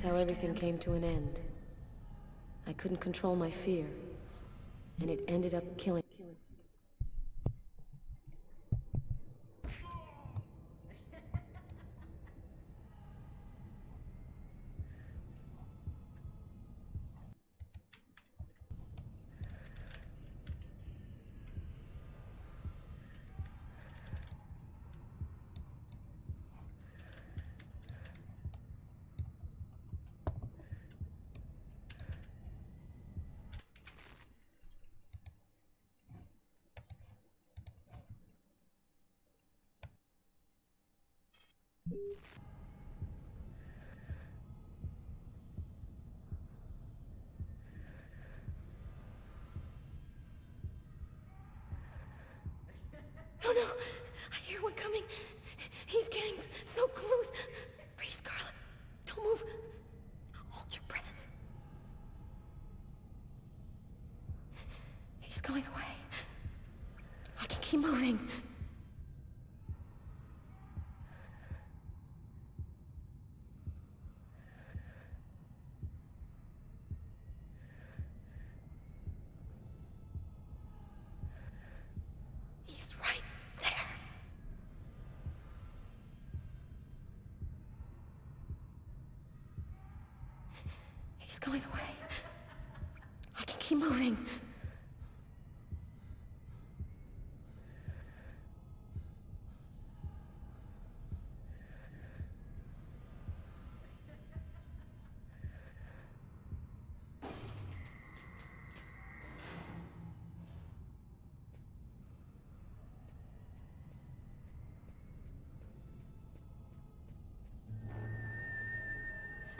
how everything came to an end. I couldn't control my fear, and it ended up killing. Oh no! I hear one coming. He's getting so close. Freeze, Carla. Don't move. Hold your breath. He's going away. I can keep moving. He's right there. He's going away. I can keep moving.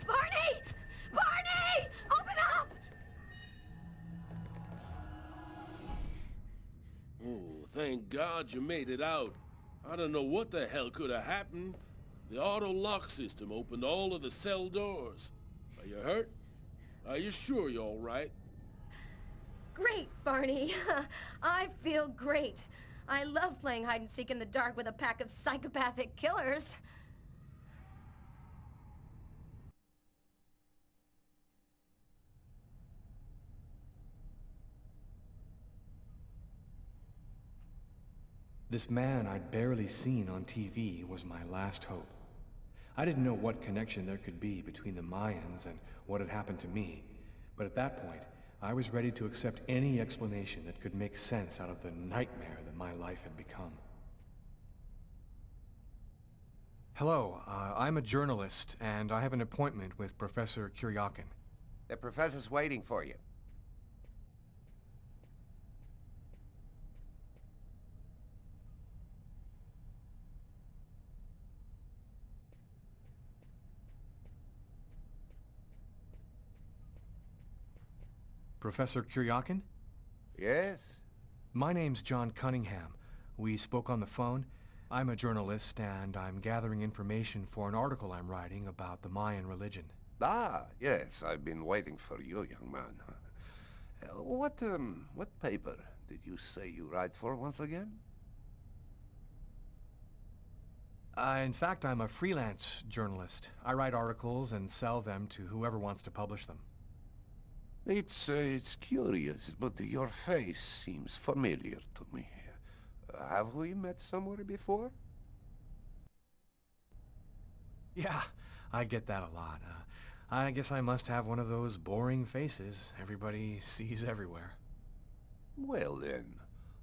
Barney! Barney! Open up! Oh, thank God you made it out. I don't know what the hell could have happened. The auto lock system opened all of the cell doors. Are you hurt? Are you sure you're all right? Great, Barney. I feel great. I love playing hide-and-seek in the dark with a pack of psychopathic killers. This man I'd barely seen on TV was my last hope. I didn't know what connection there could be between the Mayans and what had happened to me, but at that point, I was ready to accept any explanation that could make sense out of the nightmare that my life had become. Hello, I'm a journalist, and I have an appointment with Professor Kuryakin. The professor's waiting for you. Professor Kuryakin? Yes? My name's John Cunningham. We spoke on the phone. I'm a journalist, and I'm gathering information for an article I'm writing about the Mayan religion. Ah, yes, I've been waiting for you, young man. What paper did you say you write for once again? In fact, I'm a freelance journalist. I write articles and sell them to whoever wants to publish them. It's curious, but your face seems familiar to me. Have we met somewhere before? Yeah, I get that a lot. I guess I must have one of those boring faces everybody sees everywhere. Well then,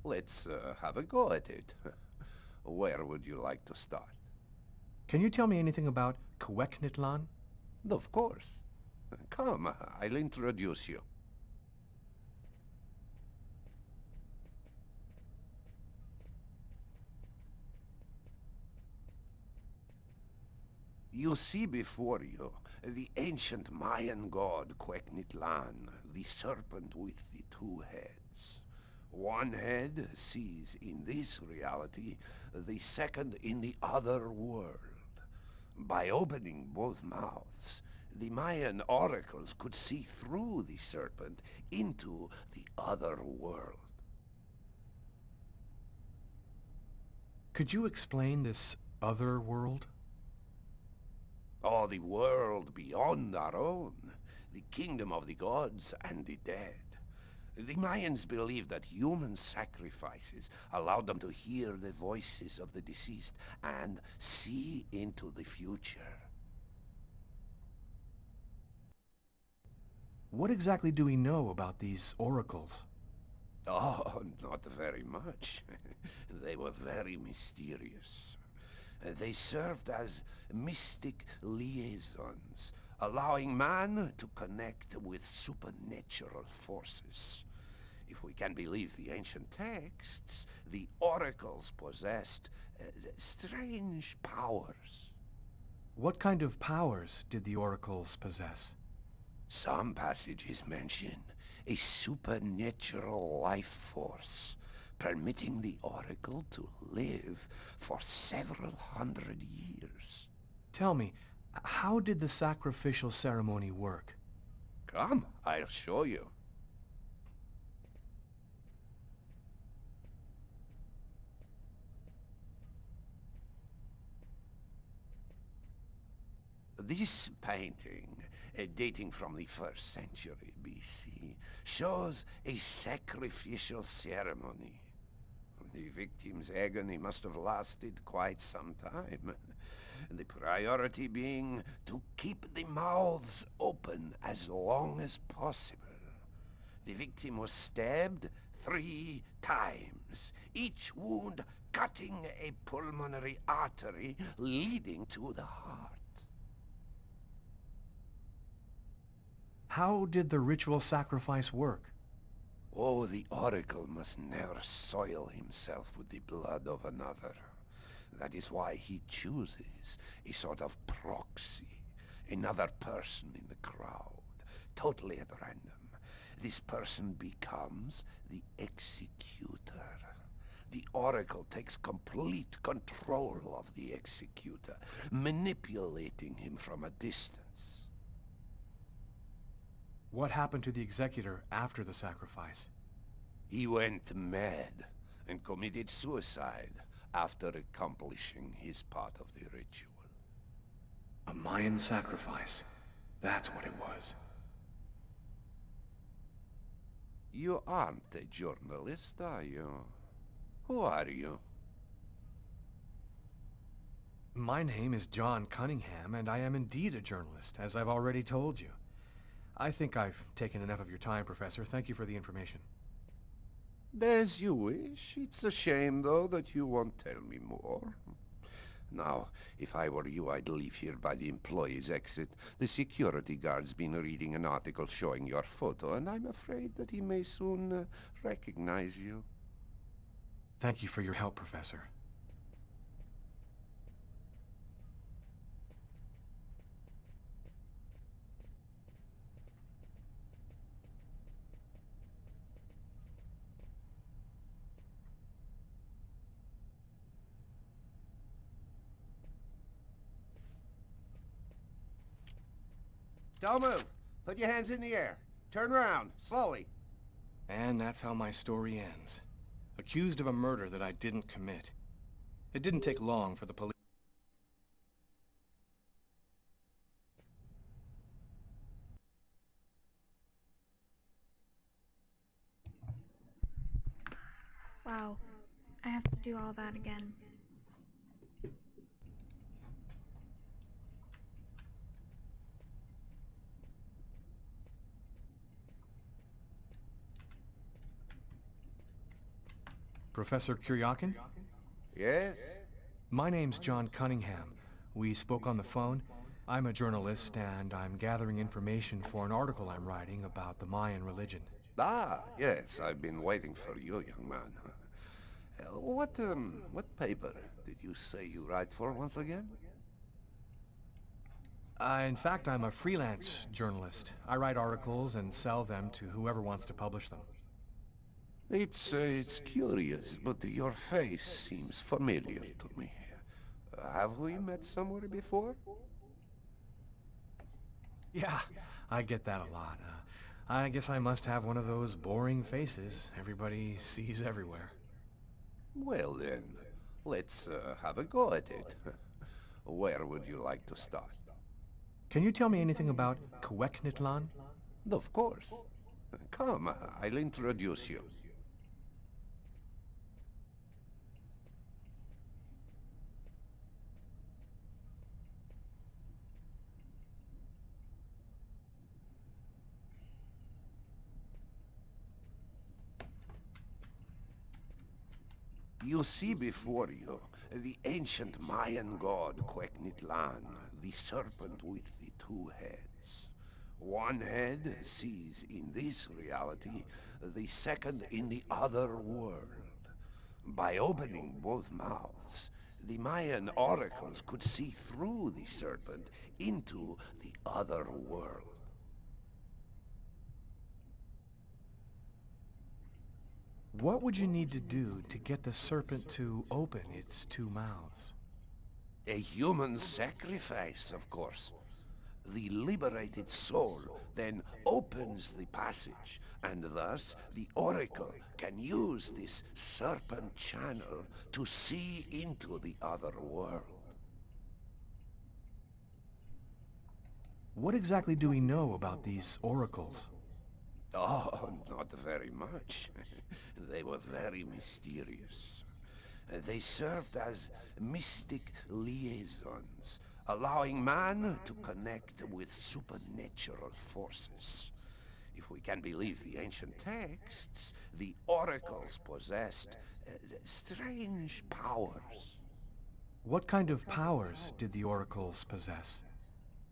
let's have a go at it. Where would you like to start? Can you tell me anything about Quequitlan? Of course. Come, I'll introduce you. You see before you the ancient Mayan god Quequitlan, the serpent with the two heads. One head sees in this reality, the second in the other world. By opening both mouths, the Mayan oracles could see through the serpent into the other world. Could you explain this other world? Oh, saw the world beyond our own, the kingdom of the gods and the dead. The Mayans believed that human sacrifices allowed them to hear the voices of the deceased and see into the future. What exactly do we know about these oracles? Oh, not very much. They were very mysterious. They served as mystic liaisons, allowing man to connect with supernatural forces. If we can believe the ancient texts, the oracles possessed strange powers. What kind of powers did the oracles possess? Some passages mention a supernatural life force, permitting the oracle to live for several hundred years. Tell me, how did the sacrificial ceremony work? Come, I'll show you. This painting, dating from the 1st century BC, shows a sacrificial ceremony. The victim's agony must have lasted quite some time, the priority being to keep the mouths open as long as possible. The victim was stabbed 3 times, each wound cutting a pulmonary artery leading to the heart. How did the ritual sacrifice work? Oh, the oracle must never soil himself with the blood of another. That is why he chooses a sort of proxy, another person in the crowd, totally at random. This person becomes the executor. The oracle takes complete control of the executor, manipulating him from a distance. What happened to the executor after the sacrifice? He went mad and committed suicide after accomplishing his part of the ritual. A Mayan sacrifice. That's what it was. You aren't a journalist, are you? Who are you? My name is John Cunningham, and I am indeed a journalist, as I've already told you. I think I've taken enough of your time, Professor. Thank you for the information. As you wish. It's a shame, though, that you won't tell me more. Now, if I were you, I'd leave here by the employee's exit. The security guard's been reading an article showing your photo, and I'm afraid that he may soon recognize you. Thank you for your help, Professor. Don't move. Put your hands in the air. Turn around, slowly. And that's how my story ends. Accused of a murder that I didn't commit. It didn't take long for the police. Wow, I have to do all that again. Professor Kuryakin? Yes? My name's John Cunningham. We spoke on the phone. I'm a journalist, and I'm gathering information for an article I'm writing about the Mayan religion. Ah, yes, I've been waiting for you, young man. What paper did you say you write for once again? In fact, I'm a freelance journalist. I write articles and sell them to whoever wants to publish them. It's curious, but your face seems familiar to me. Have we met somewhere before? Yeah, I get that a lot. I guess I must have one of those boring faces everybody sees everywhere. Well then, let's have a go at it. Where would you like to start? Can you tell me anything about Quecknitlan? Of course. Come, I'll introduce you. You see before you the ancient Mayan god Quecknitlan, the serpent with the two heads. One head sees in this reality, the second in the other world. By opening both mouths, the Mayan oracles could see through the serpent into the other world. What would you need to do to get the serpent to open its two mouths? A human sacrifice, of course. The liberated soul then opens the passage, and thus the Oracle can use this serpent channel to see into the other world. What exactly do we know about these oracles? Oh, not very much. They were very mysterious. They served as mystic liaisons, allowing man to connect with supernatural forces. If we can believe the ancient texts, the oracles possessed strange powers. What kind of powers did the oracles possess?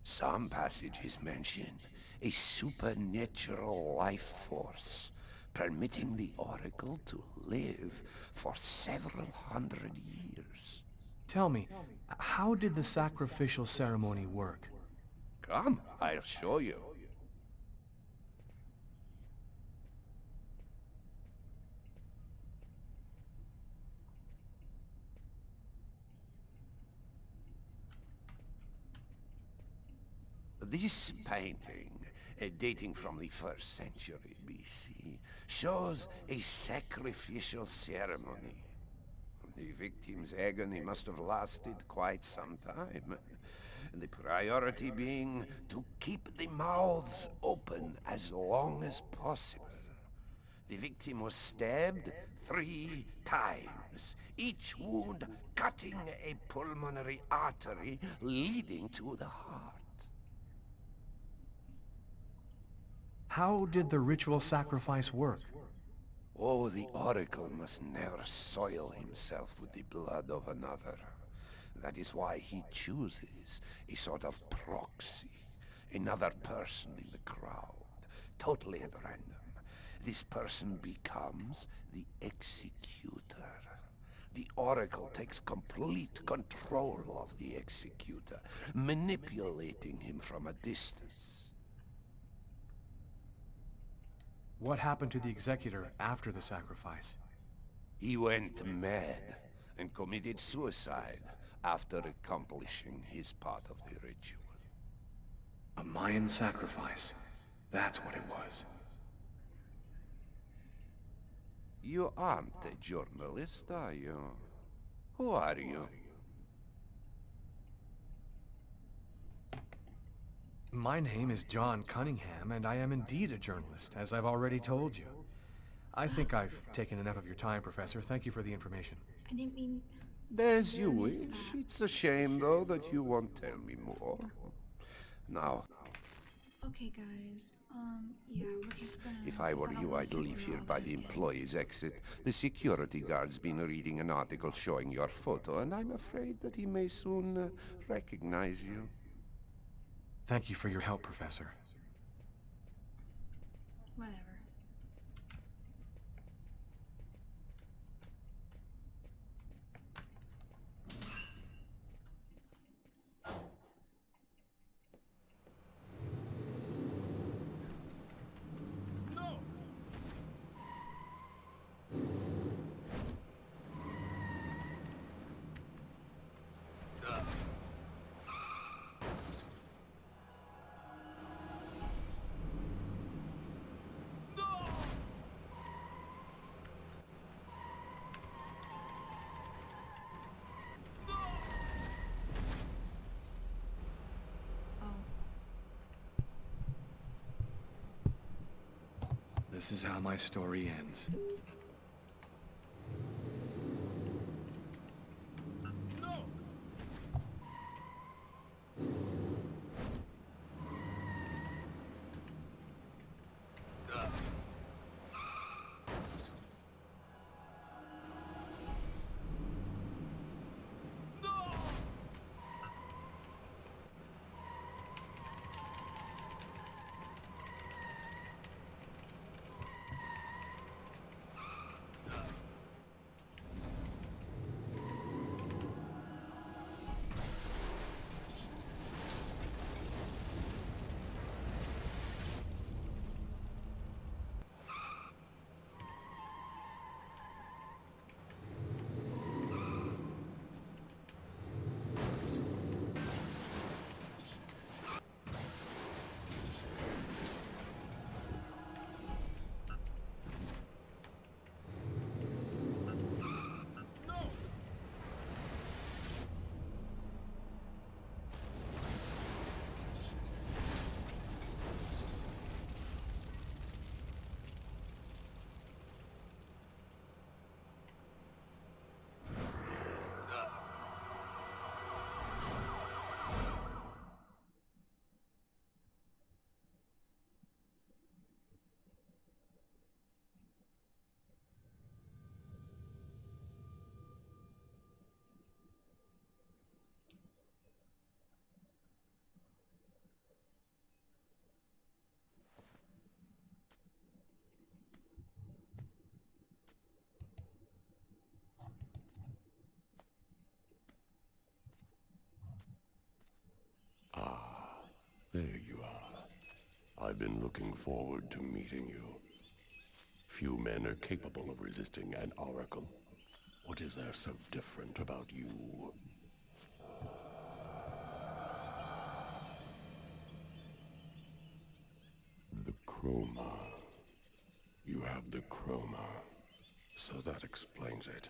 Some passages mention a supernatural life force, permitting the Oracle to live for several hundred years. Tell me, how did the sacrificial ceremony work? Come, I'll show you. This painting, dating from the 1st century BC, shows a sacrificial ceremony. The victim's agony must have lasted quite some time. The priority being to keep the mouths open as long as possible. The victim was stabbed 3 times, each wound cutting a pulmonary artery leading to the heart. How did the ritual sacrifice work? Oh, the Oracle must never soil himself with the blood of another. That is why he chooses a sort of proxy, another person in the crowd, totally at random. This person becomes the executor. The Oracle takes complete control of the executor, manipulating him from a distance. What happened to the executor after the sacrifice? He went mad and committed suicide after accomplishing his part of the ritual. A Mayan sacrifice. That's what it was. You aren't a journalist, are you? Who are you? My name is John Cunningham, and I am indeed a journalist, as I've already told you. I think I've taken enough of your time, Professor. Thank you for the information. I didn't mean... As you wish. It's a shame, though, that you won't tell me more. Now... Okay, guys. Yeah, we're just gonna... If I were you, I'd leave here by the employee's exit. The security guard's been reading an article showing your photo, and I'm afraid that he may soon recognize you. Thank you for your help, Professor. Whatever. this is how my story ends. There you are. I've been looking forward to meeting you. Few men are capable of resisting an oracle. What is there so different about you? The chroma. You have the chroma. So that explains it.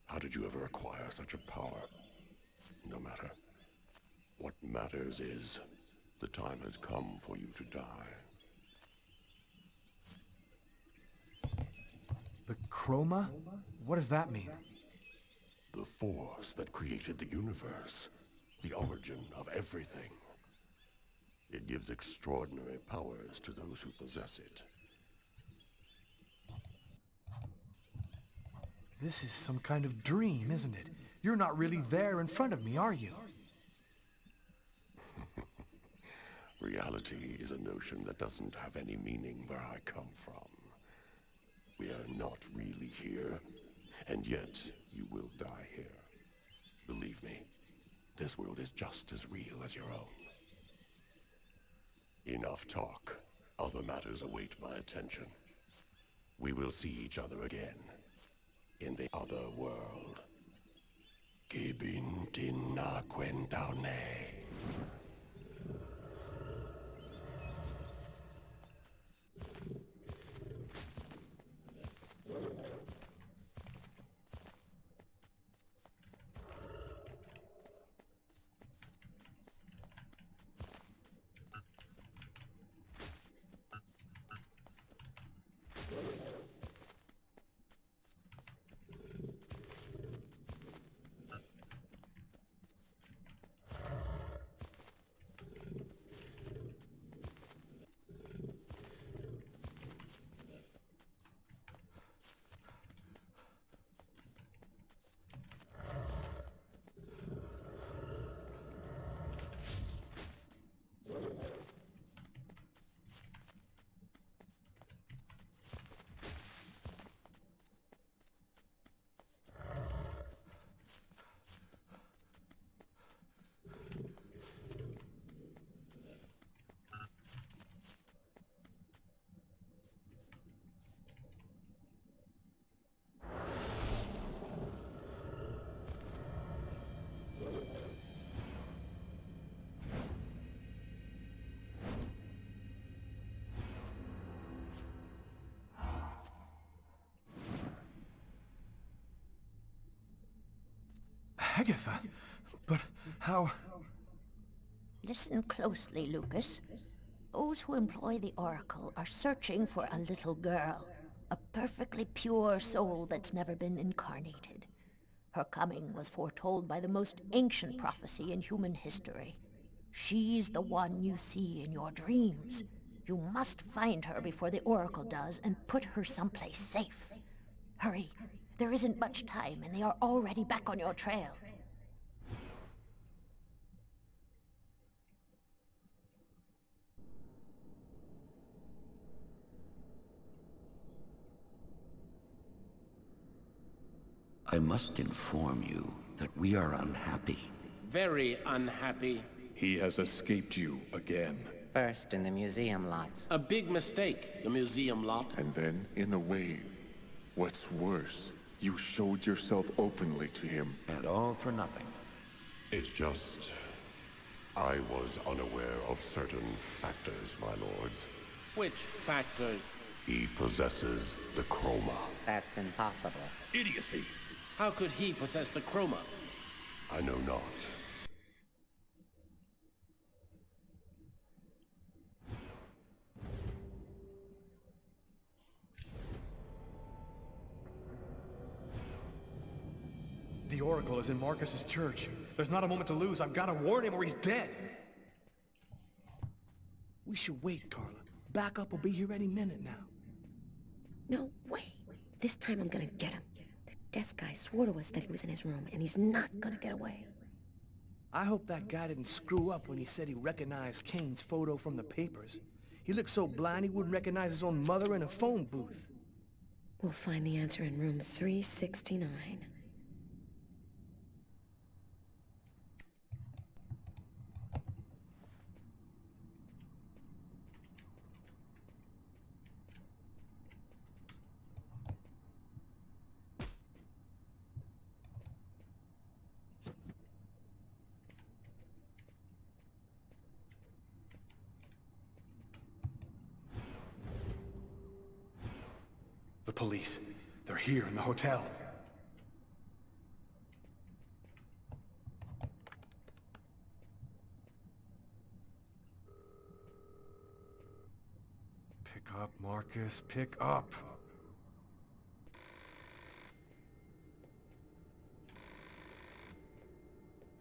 How did you ever acquire such a power? No matter. What matters is, the time has come for you to die. The chroma? What does that mean? The force that created the universe. The origin of everything. It gives extraordinary powers to those who possess it. This is some kind of dream, isn't it? You're not really there in front of me, are you? Reality is a notion that doesn't have any meaning where I come from. We are not really here, and yet you will die here. Believe me, this world is just as real as your own. Enough talk. Other matters await my attention. We will see each other again, in the other world. Gibin dinna quentaune. Agatha? But how... Listen closely, Lucas. Those who employ the Oracle are searching for a little girl. A perfectly pure soul that's never been incarnated. Her coming was foretold by the most ancient prophecy in human history. She's the one you see in your dreams. You must find her before the Oracle does and put her someplace safe. Hurry. There isn't much time and they are already back on your trail. I must inform you that we are unhappy. Very unhappy. He has escaped you again. First in the museum lot. A big mistake, the museum lot. And then in the wave. What's worse, you showed yourself openly to him. And all for nothing. It's just... I was unaware of certain factors, my lords. Which factors? He possesses the chroma. That's impossible. Idiocy. How could he possess the chroma? I know not. The Oracle is in Marcus's church. There's not a moment to lose. I've got to warn him or he's dead. We should wait, Carla. Backup will be here any minute now. No way. This time I'm gonna get him. The desk guy swore to us that he was in his room, and he's not gonna get away. I hope that guy didn't screw up when he said he recognized Kane's photo from the papers. He looked so blind he wouldn't recognize his own mother in a phone booth. We'll find the answer in room 369. The police. They're here in the hotel. Pick up, Marcus. Pick up.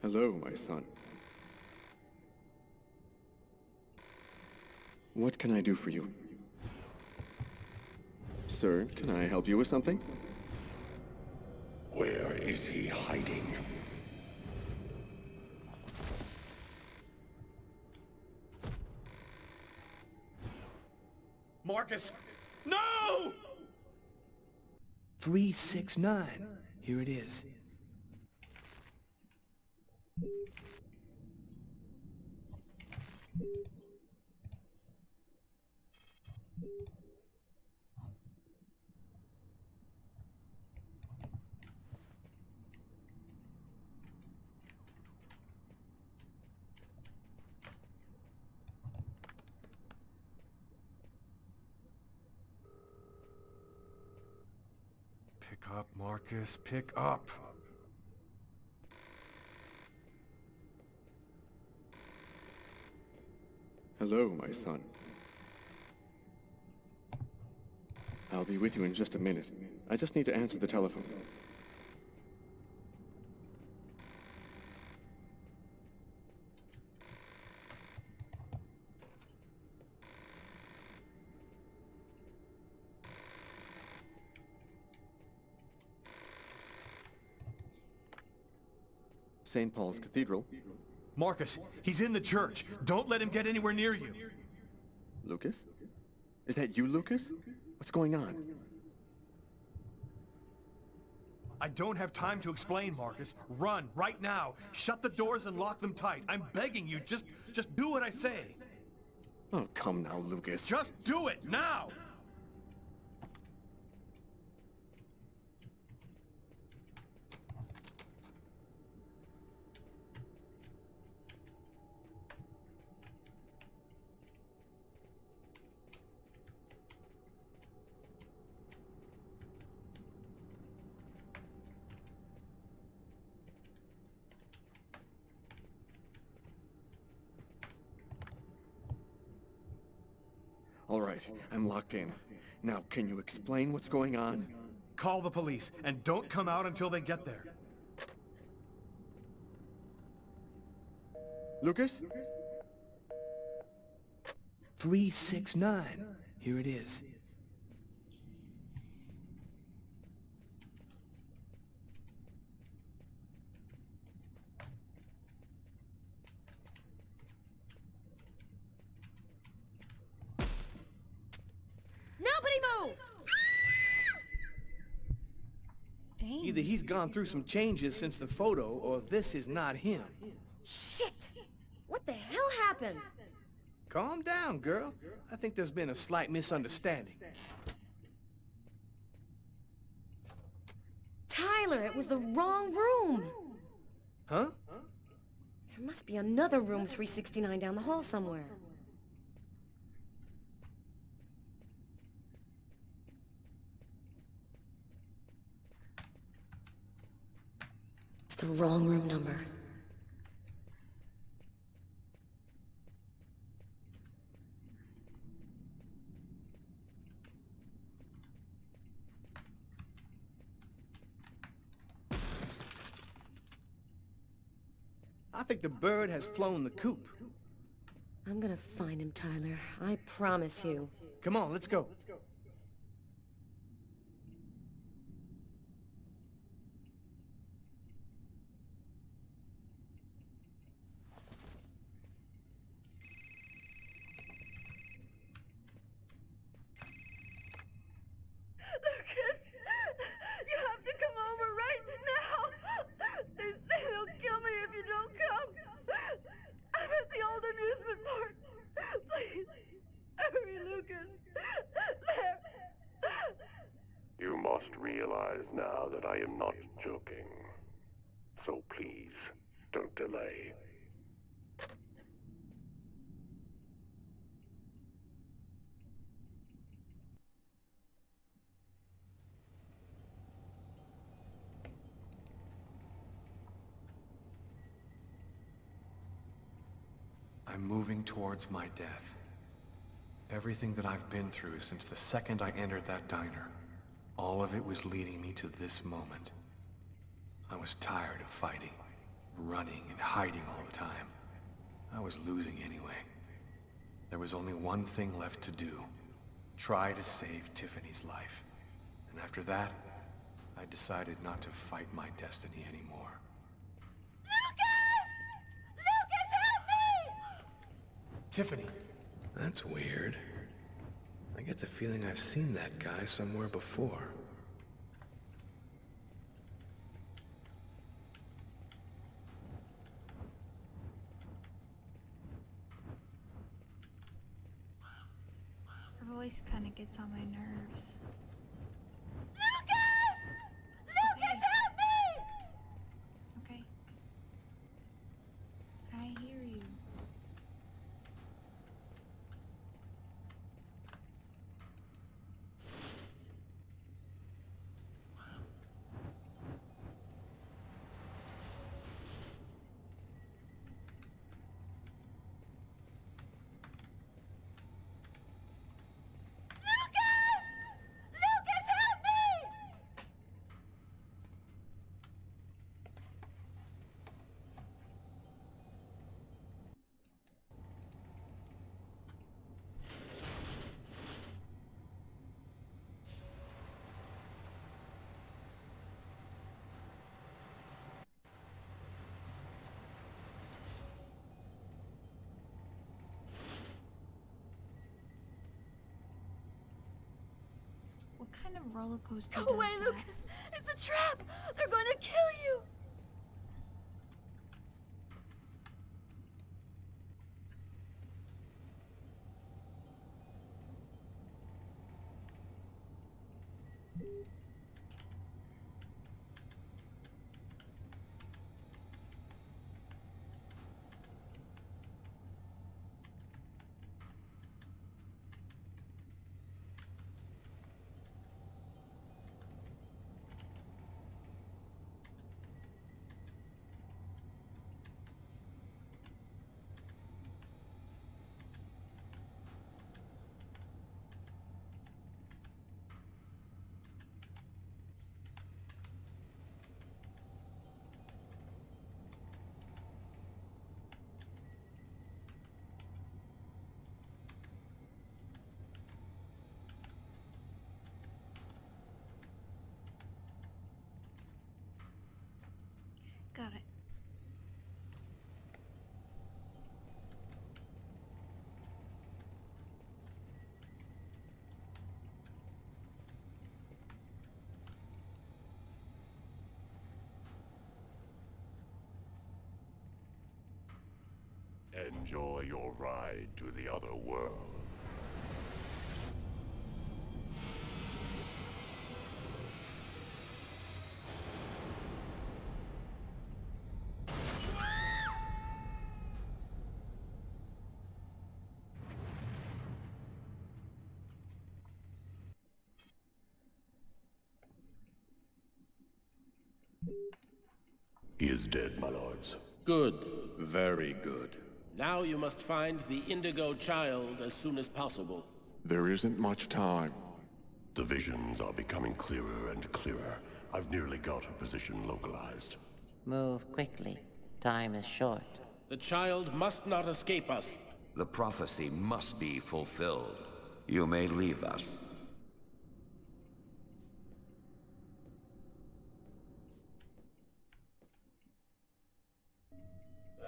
Hello, my son. What can I do for you? Sir, can I help you with something? Where is he hiding? Marcus! No! 369. Here it is. Pick up, Marcus. Pick up. Hello, my son. I'll be with you in just a minute. I just need to answer the telephone. St. Paul's Cathedral. Marcus, he's in the church. Don't let him get anywhere near you. Lucas? Is that you, Lucas? What's going on? I don't have time to explain, Marcus. Run, right now. Shut the doors and lock them tight. I'm begging you, just do what I say. Oh, come now, Lucas. Just do it, now! All right, I'm locked in. Now, can you explain what's going on? Call the police, and don't come out until they get there. Lucas? 369. Here it is. Nobody move! Dang. Either he's gone through some changes since the photo, or this is not him. Shit! What the hell happened? Calm down, girl. I think there's been a slight misunderstanding. Tyler, it was the wrong room. Huh? There must be another room 369 down the hall somewhere. It's the wrong room number. I think the bird has flown the coop. I'm gonna find him, Tyler. I promise you. Come on, let's go. Lucas, you have to come over right now. They say they'll kill me if you don't come. I'm at the old amusement park. Please, hurry, Lucas. There. You must realize now that I am not joking. So please, don't delay. I'm moving towards my death. Everything that I've been through since the second I entered that diner, all of it was leading me to this moment. I was tired of fighting, running and hiding all the time. I was losing anyway. There was only one thing left to do. Try to save Tiffany's life. And after that, I decided not to fight my destiny anymore. Tiffany! That's weird. I get the feeling I've seen that guy somewhere before. Her voice kind of gets on my nerves. Lucas, help me! Okay. I hear you. Lucas, help me! What kind of roller coaster Go away, does that? Lucas! It's a trap! They're going to kill you! Enjoy your ride to the other world. He is dead, my lords. Good. Very good. Now you must find the Indigo child as soon as possible. There isn't much time. The visions are becoming clearer and clearer. I've nearly got her position localized. Move quickly. Time is short. The child must not escape us. The prophecy must be fulfilled. You may leave us.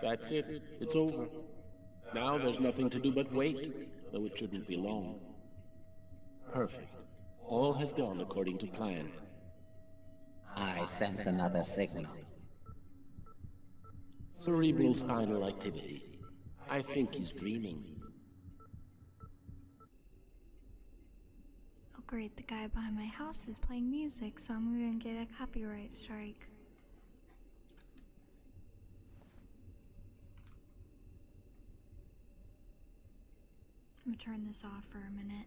That's it. It's over. Now there's nothing to do but wait, though it shouldn't be long. Perfect. All has gone according to plan. I sense another signal. Cerebral spinal activity. I think he's dreaming. Oh great, the guy behind my house is playing music, so I'm gonna get a copyright strike. I'm gonna turn this off for a minute.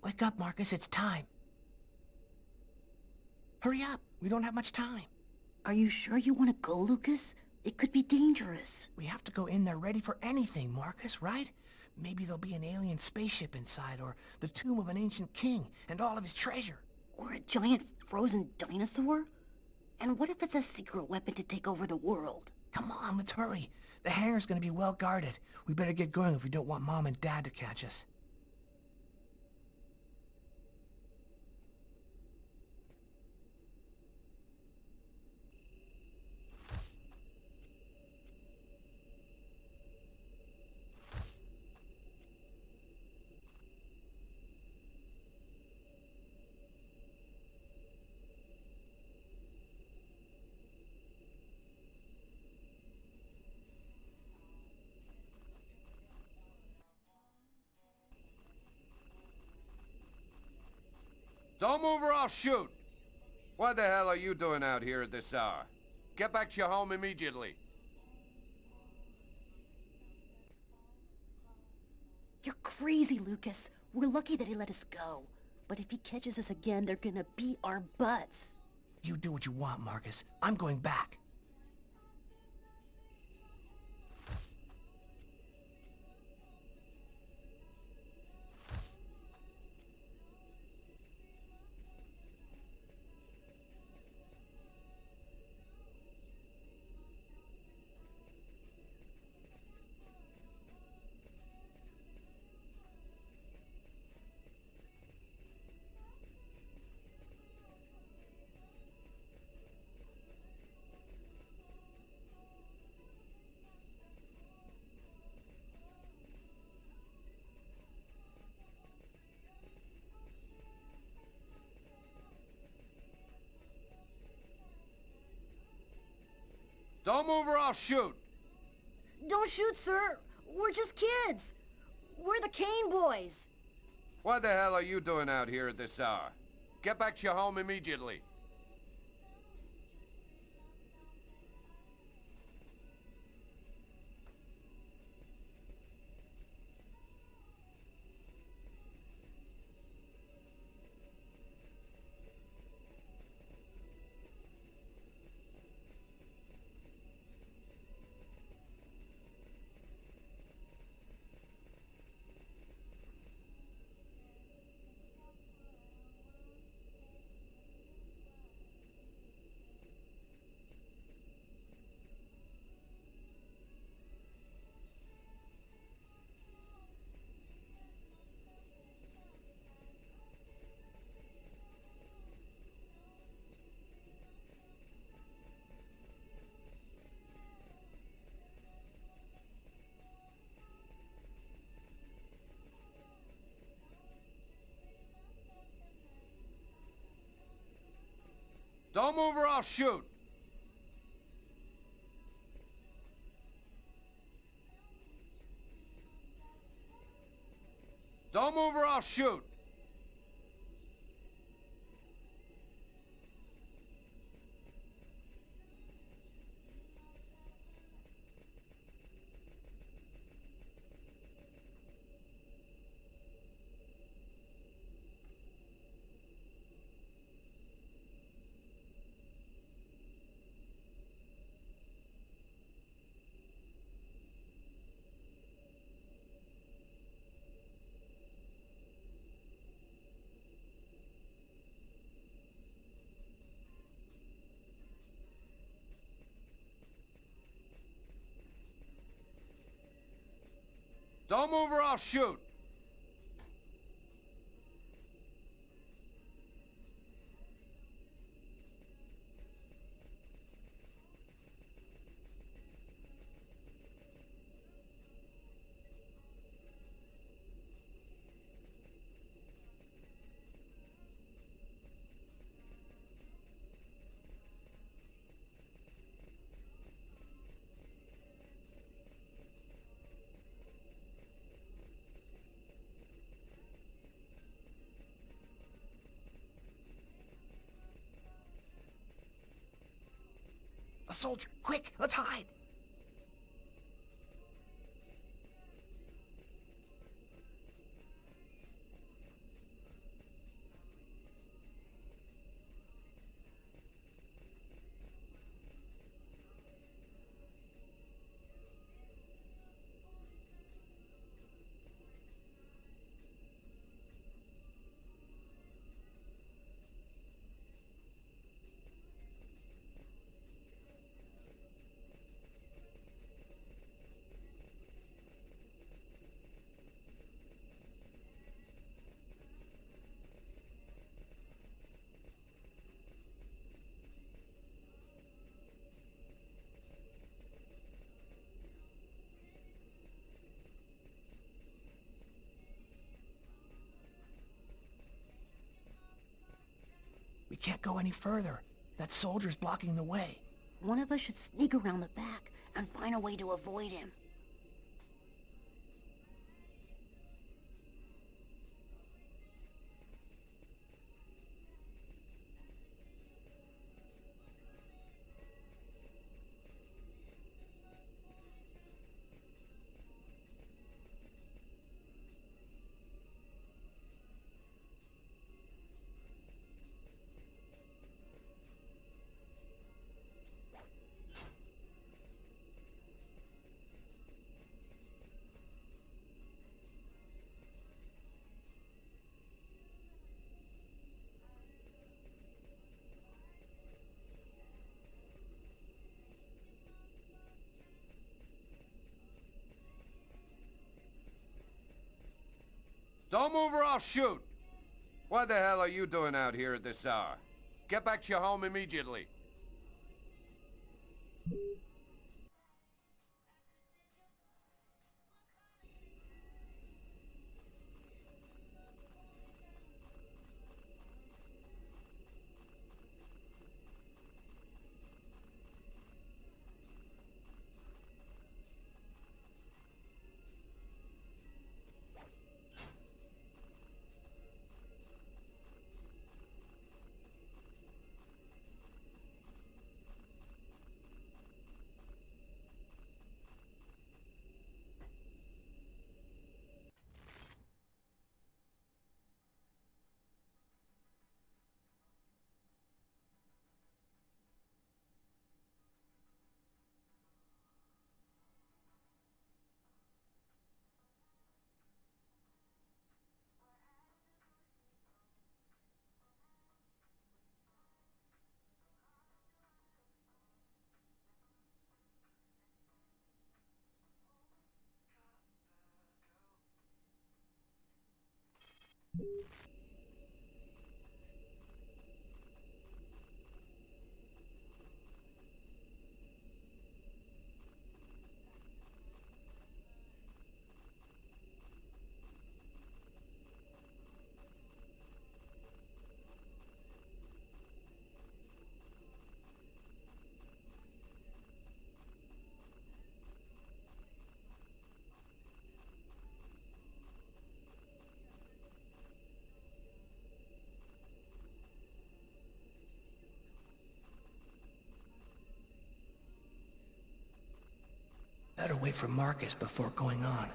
Wake up, Marcus, it's time. Hurry up, we don't have much time. Are you sure you want to go, Lucas? It could be dangerous. We have to go in there ready for anything, Marcus, right? Maybe there'll be an alien spaceship inside, or the tomb of an ancient king, and all of his treasure. Or a giant frozen dinosaur? And what if it's a secret weapon to take over the world? Come on, let's hurry. The hangar's gonna be well guarded. We better get going if we don't want Mom and Dad to catch us. Don't move or I'll shoot! What the hell are you doing out here at this hour? Get back to your home immediately. You're crazy, Lucas. We're lucky that he let us go. But if he catches us again, they're gonna beat our butts. You do what you want, Marcus. I'm going back. Don't move or I'll shoot! Don't shoot, sir. We're just kids. We're the Kane boys. What the hell are you doing out here at this hour? Get back to your home immediately. Don't move or I'll shoot! Don't move or I'll shoot! Don't move or I'll shoot! A soldier! Quick! Let's hide! We can't go any further. That soldier's blocking the way. One of us should sneak around the back and find a way to avoid him. Don't move or I'll shoot! What the hell are you doing out here at this hour? Get back to your home immediately. Better wait for Marcus before going on.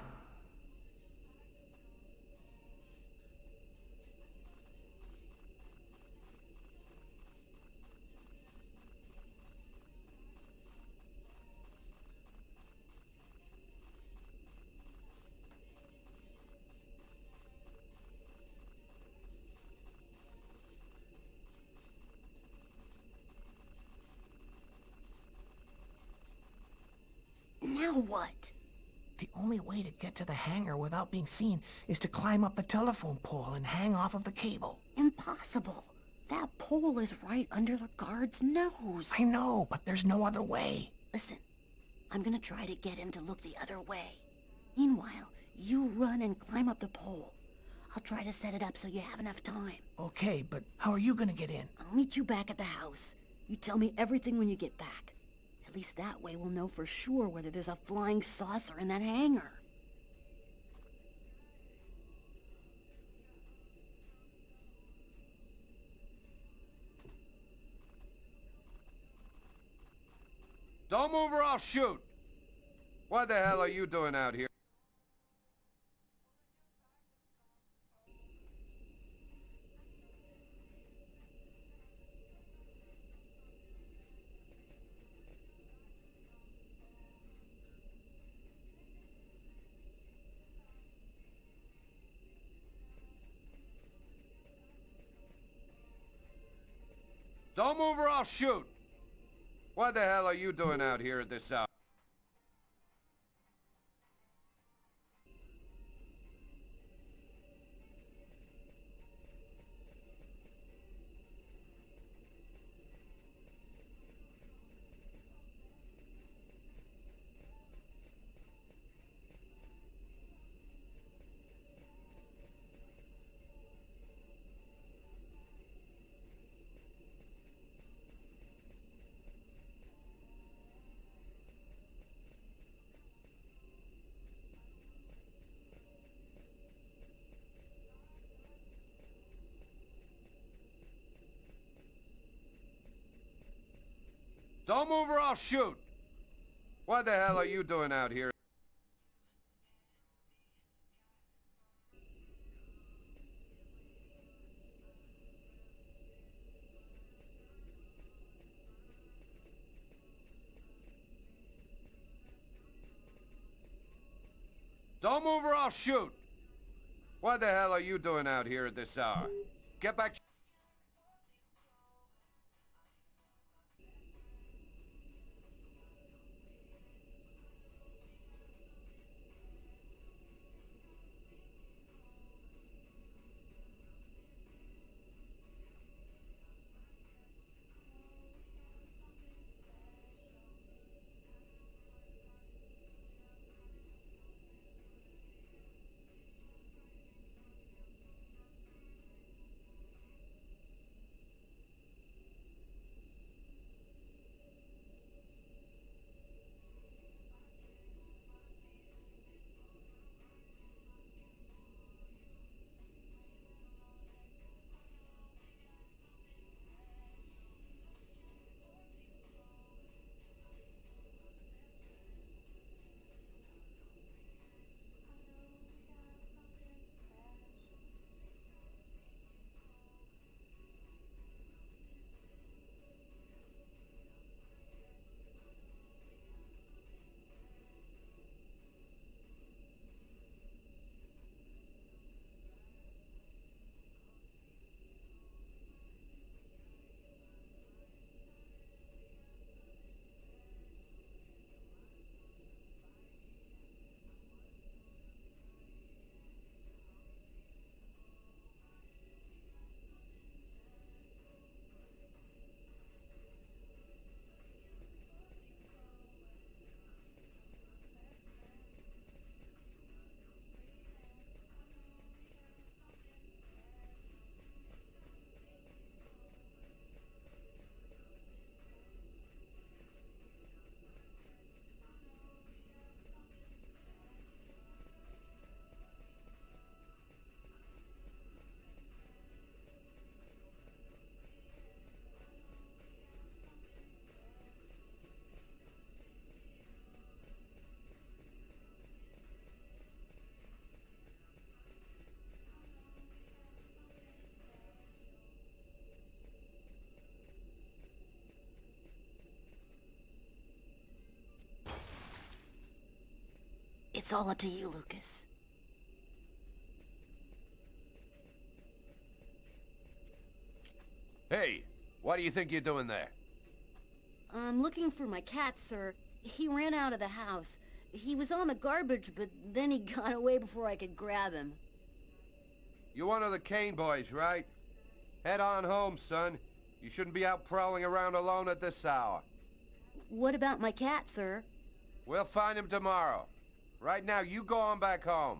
Now what? The only way to get to the hangar without being seen is to climb up the telephone pole and hang off of the cable. Impossible. That pole is right under the guard's nose. I know, but there's no other way. Listen, I'm gonna try to get him to look the other way. Meanwhile, you run and climb up the pole. I'll try to set it up so you have enough time. Okay, but how are you gonna get in? I'll meet you back at the house. You tell me everything when you get back. At least that way we'll know for sure whether there's a flying saucer in that hangar. Don't move or I'll shoot! What the hell are you doing out here? Don't move or I'll shoot! What the hell are you doing out here at this hour? Don't move or I'll shoot! What the hell are you doing out here? Don't move or I'll shoot! What the hell are you doing out here at this hour? Get back... It's all up to you, Lucas. Hey, what do you think you're doing there? I'm looking for my cat, sir. He ran out of the house. He was on the garbage, but then he got away before I could grab him. You're one of the Kane boys, right? Head on home, son. You shouldn't be out prowling around alone at this hour. What about my cat, sir? We'll find him tomorrow. Right now, you go on back home.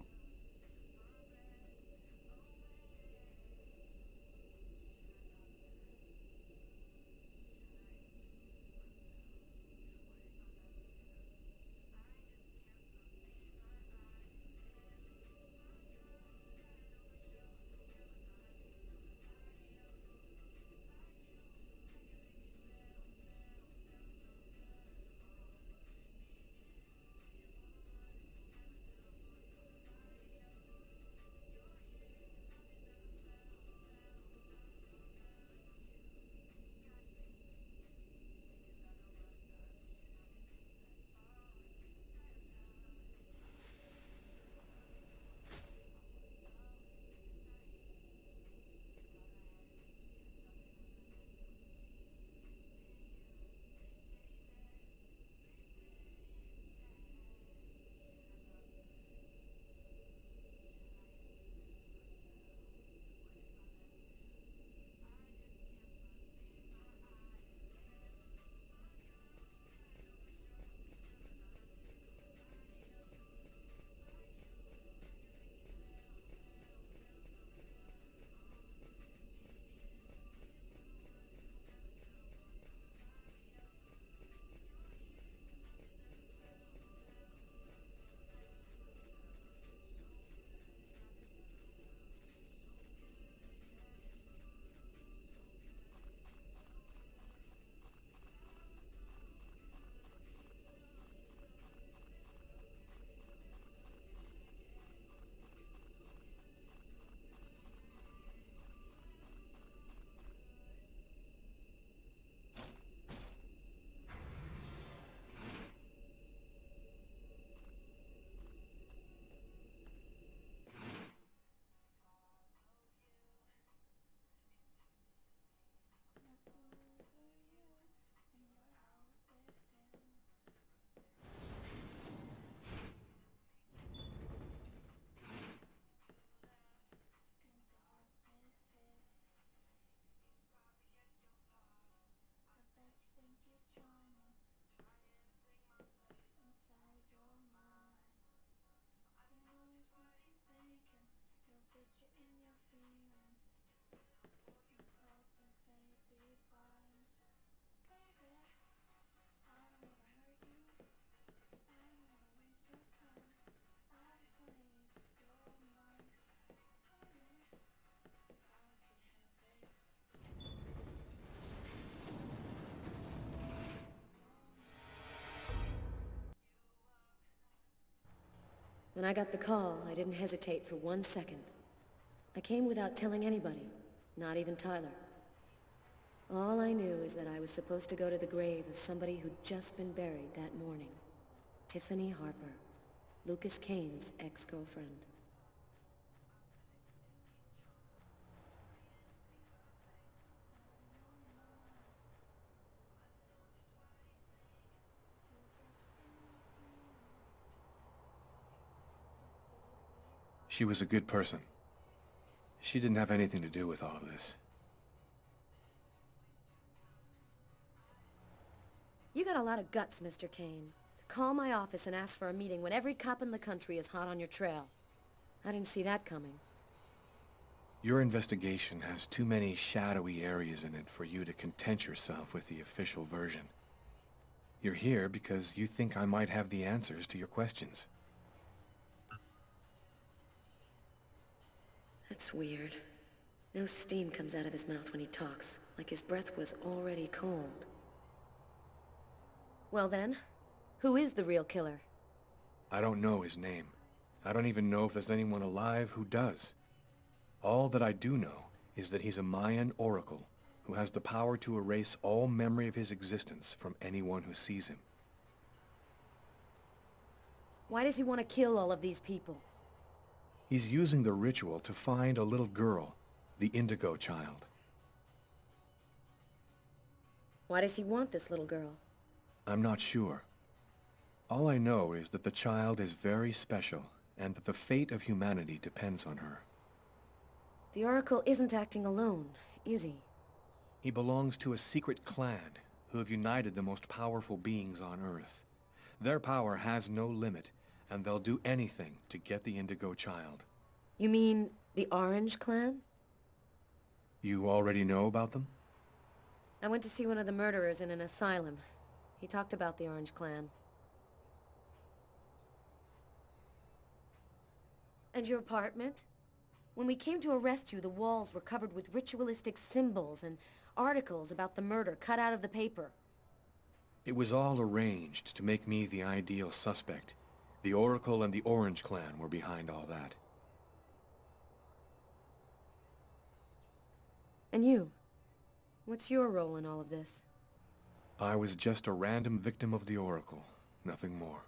When I got the call, I didn't hesitate for 1 second. I came without telling anybody, not even Tyler. All I knew is that I was supposed to go to the grave of somebody who'd just been buried that morning. Tiffany Harper, Lucas Kane's ex-girlfriend. She was a good person. She didn't have anything to do with all of this. You got a lot of guts, Mr. Kane. To call my office and ask for a meeting when every cop in the country is hot on your trail. I didn't see that coming. Your investigation has too many shadowy areas in it for you to content yourself with the official version. You're here because you think I might have the answers to your questions. That's weird. No steam comes out of his mouth when he talks, like his breath was already cold. Well then, who is the real killer? I don't know his name. I don't even know if there's anyone alive who does. All that I do know is that he's a Mayan oracle who has the power to erase all memory of his existence from anyone who sees him. Why does he want to kill all of these people? He's using the ritual to find a little girl, the Indigo child. Why does he want this little girl? I'm not sure. All I know is that the child is very special, and that the fate of humanity depends on her. The Oracle isn't acting alone, is he? He belongs to a secret clan who have united the most powerful beings on Earth. Their power has no limit, and they'll do anything to get the Indigo child. You mean the Orange Clan? You already know about them? I went to see one of the murderers in an asylum. He talked about the Orange Clan. And your apartment? When we came to arrest you, the walls were covered with ritualistic symbols and articles about the murder cut out of the paper. It was all arranged to make me the ideal suspect. The Oracle and the Orange Clan were behind all that. And you? What's your role in all of this? I was just a random victim of the Oracle, nothing more.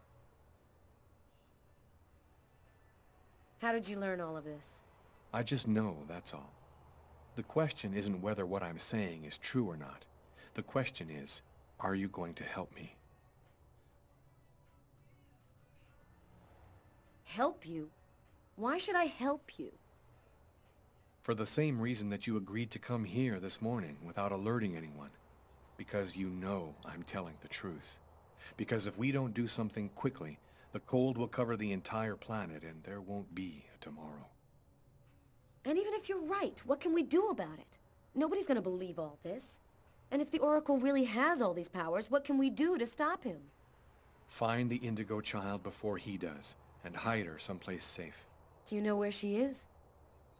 How did you learn all of this? I just know, that's all. The question isn't whether what I'm saying is true or not. The question is, are you going to help me? Help you? Why should I help you? For the same reason that you agreed to come here this morning without alerting anyone. Because you know I'm telling the truth. Because if we don't do something quickly, the cold will cover the entire planet and there won't be a tomorrow. And even if you're right, what can we do about it? Nobody's gonna believe all this. And if the Oracle really has all these powers, what can we do to stop him? Find the Indigo child before he does, and hide her someplace safe. Do you know where she is?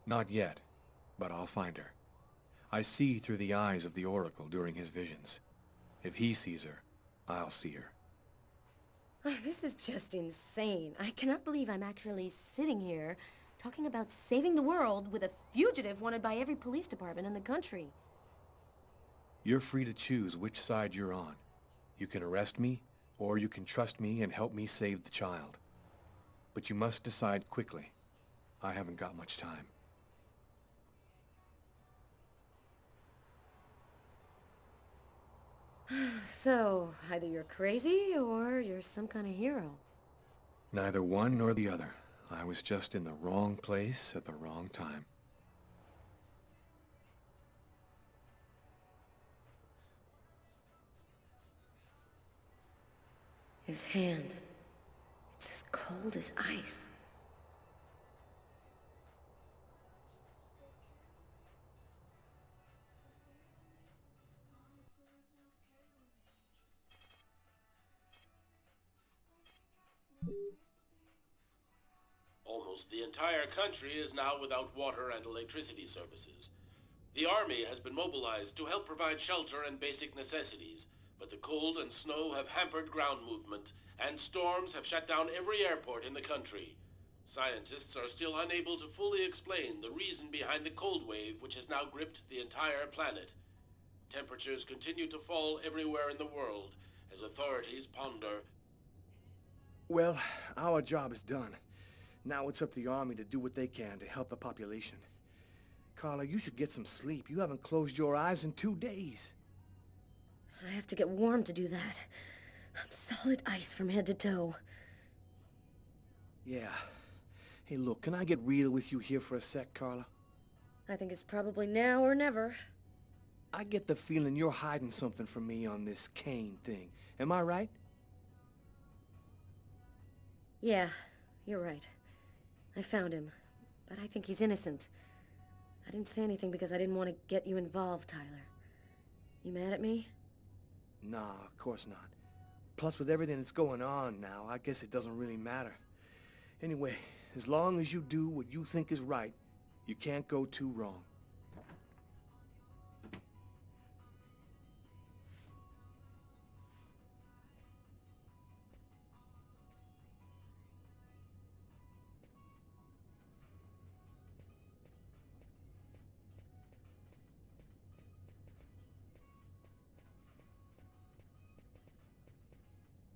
Not yet, but I'll find her. I see through the eyes of the Oracle during his visions. If he sees her, I'll see her. This is just insane. I cannot believe I'm actually sitting here talking about saving the world with a fugitive wanted by every police department in the country. You're free to choose which side you're on. You can arrest me, or you can trust me and help me save the child. But you must decide quickly. I haven't got much time. So, either you're crazy, or you're some kind of hero. Neither one nor the other. I was just in the wrong place at the wrong time. His hand. It's as cold as ice. Almost the entire country is now without water and electricity services. The army has been mobilized to help provide shelter and basic necessities, but the cold and snow have hampered ground movement, and storms have shut down every airport in the country. Scientists are still unable to fully explain the reason behind the cold wave which has now gripped the entire planet. Temperatures continue to fall everywhere in the world as authorities ponder. Well, our job is done. Now it's up to the army to do what they can to help the population. Carla, you should get some sleep. You haven't closed your eyes in 2 days. I have to get warm to do that. I'm solid ice from head to toe. Yeah. Hey, look, can I get real with you here for a sec, Carla? I think it's probably now or never. I get the feeling you're hiding something from me on this Kane thing. Am I right? Yeah, you're right. I found him, but I think he's innocent. I didn't say anything because I didn't want to get you involved, Tyler. You mad at me? Nah, of course not. Plus, with everything that's going on now, I guess it doesn't really matter. Anyway, as long as you do what you think is right, you can't go too wrong.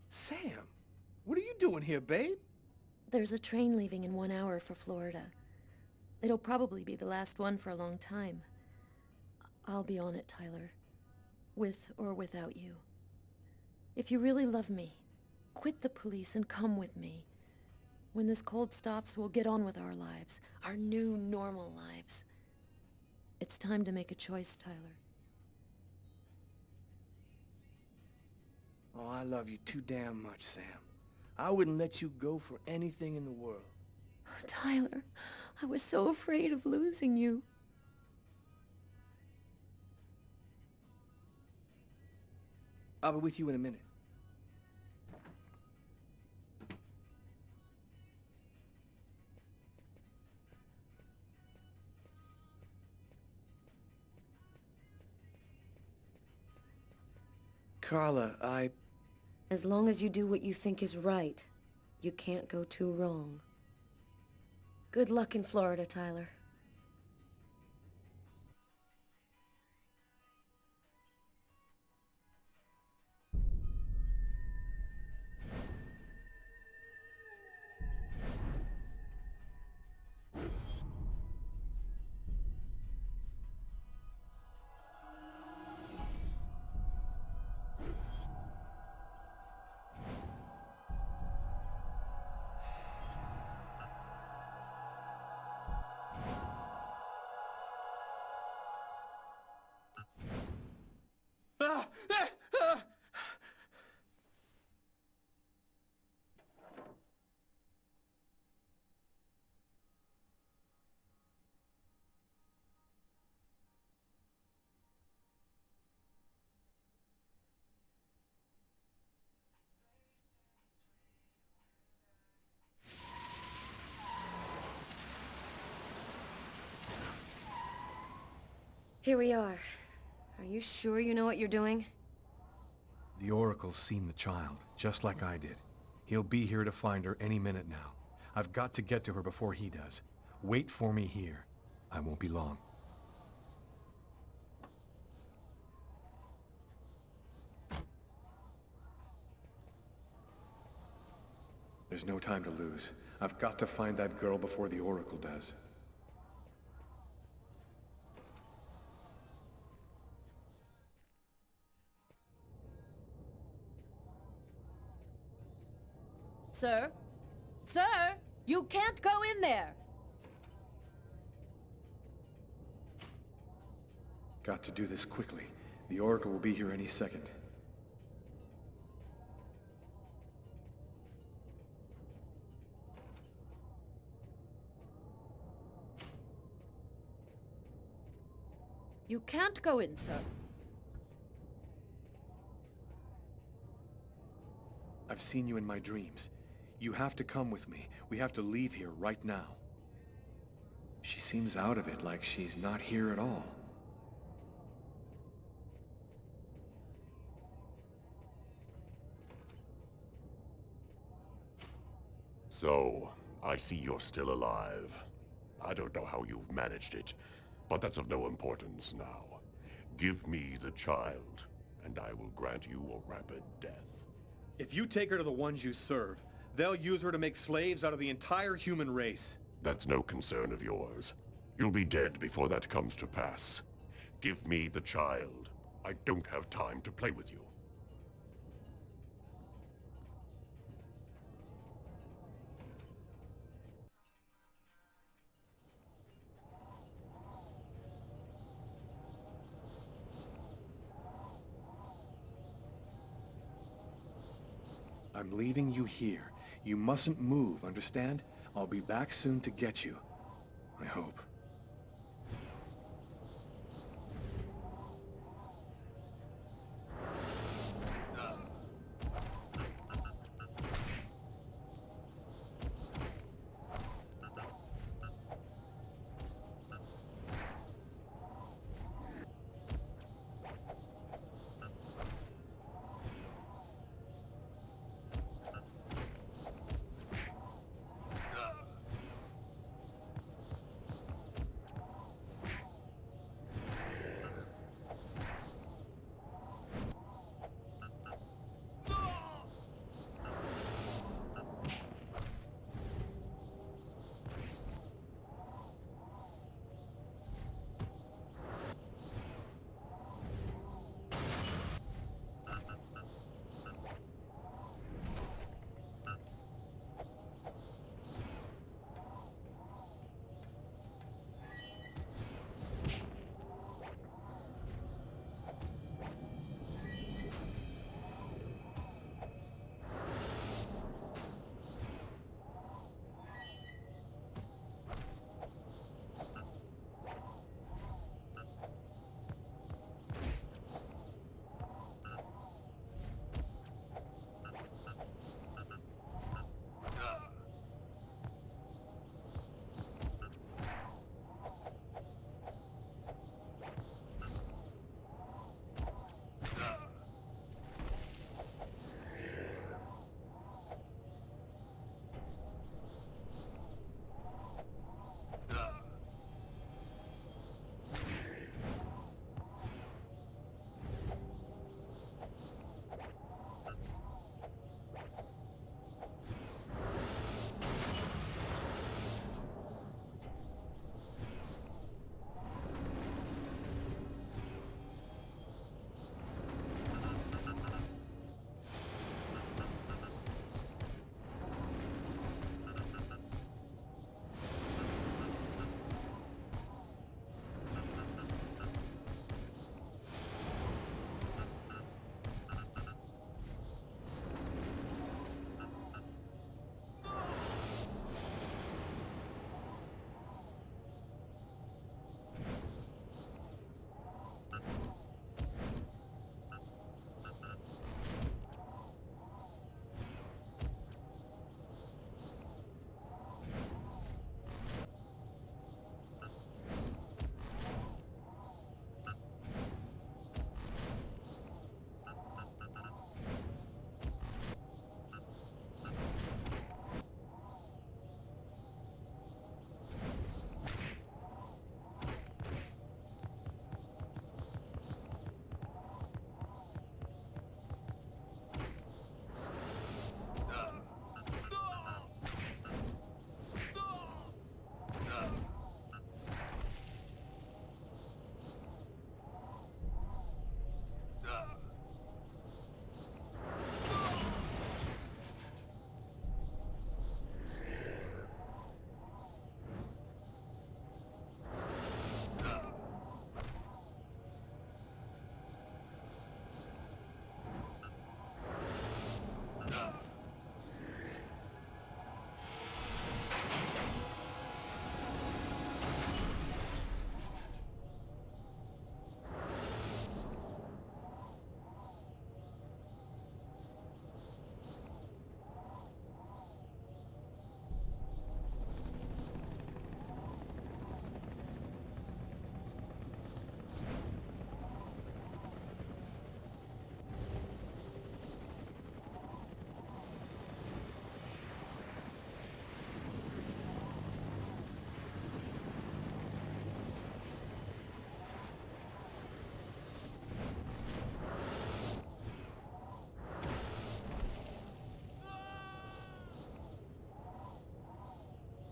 Sam, what are you doing here, babe? There's a train leaving in 1 hour for Florida. It'll probably be the last one for a long time. I'll be on it, Tyler. With or without you. If you really love me, quit the police and come with me. When this cold stops, we'll get on with our lives. Our new, normal lives. It's time to make a choice, Tyler. Oh, I love you too damn much, Sam. I wouldn't let you go for anything in the world. Tyler, I was so afraid of losing you. I'll be with you in a minute. Carla, As long as you do what you think is right, you can't go too wrong. Good luck in Florida, Tyler. Here we are. Are you sure you know what you're doing? The Oracle's seen the child, just like I did. He'll be here to find her any minute now. I've got to get to her before he does. Wait for me here. I won't be long. There's no time to lose. I've got to find that girl before the Oracle does. Sir? Sir! You can't go in there! Got to do this quickly. The Oracle will be here any second. You can't go in, sir. I've seen you in my dreams. You have to come with me. We have to leave here right now. She seems out of it, like she's not here at all. So, I see you're still alive. I don't know how you've managed it, but that's of no importance now. Give me the child, and I will grant you a rapid death. If you take her to the ones you serve, they'll use her to make slaves out of the entire human race. That's no concern of yours. You'll be dead before that comes to pass. Give me the child. I don't have time to play with you. I'm leaving you here. You mustn't move, understand? I'll be back soon to get you. I hope.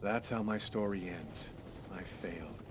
That's how my story ends. I failed.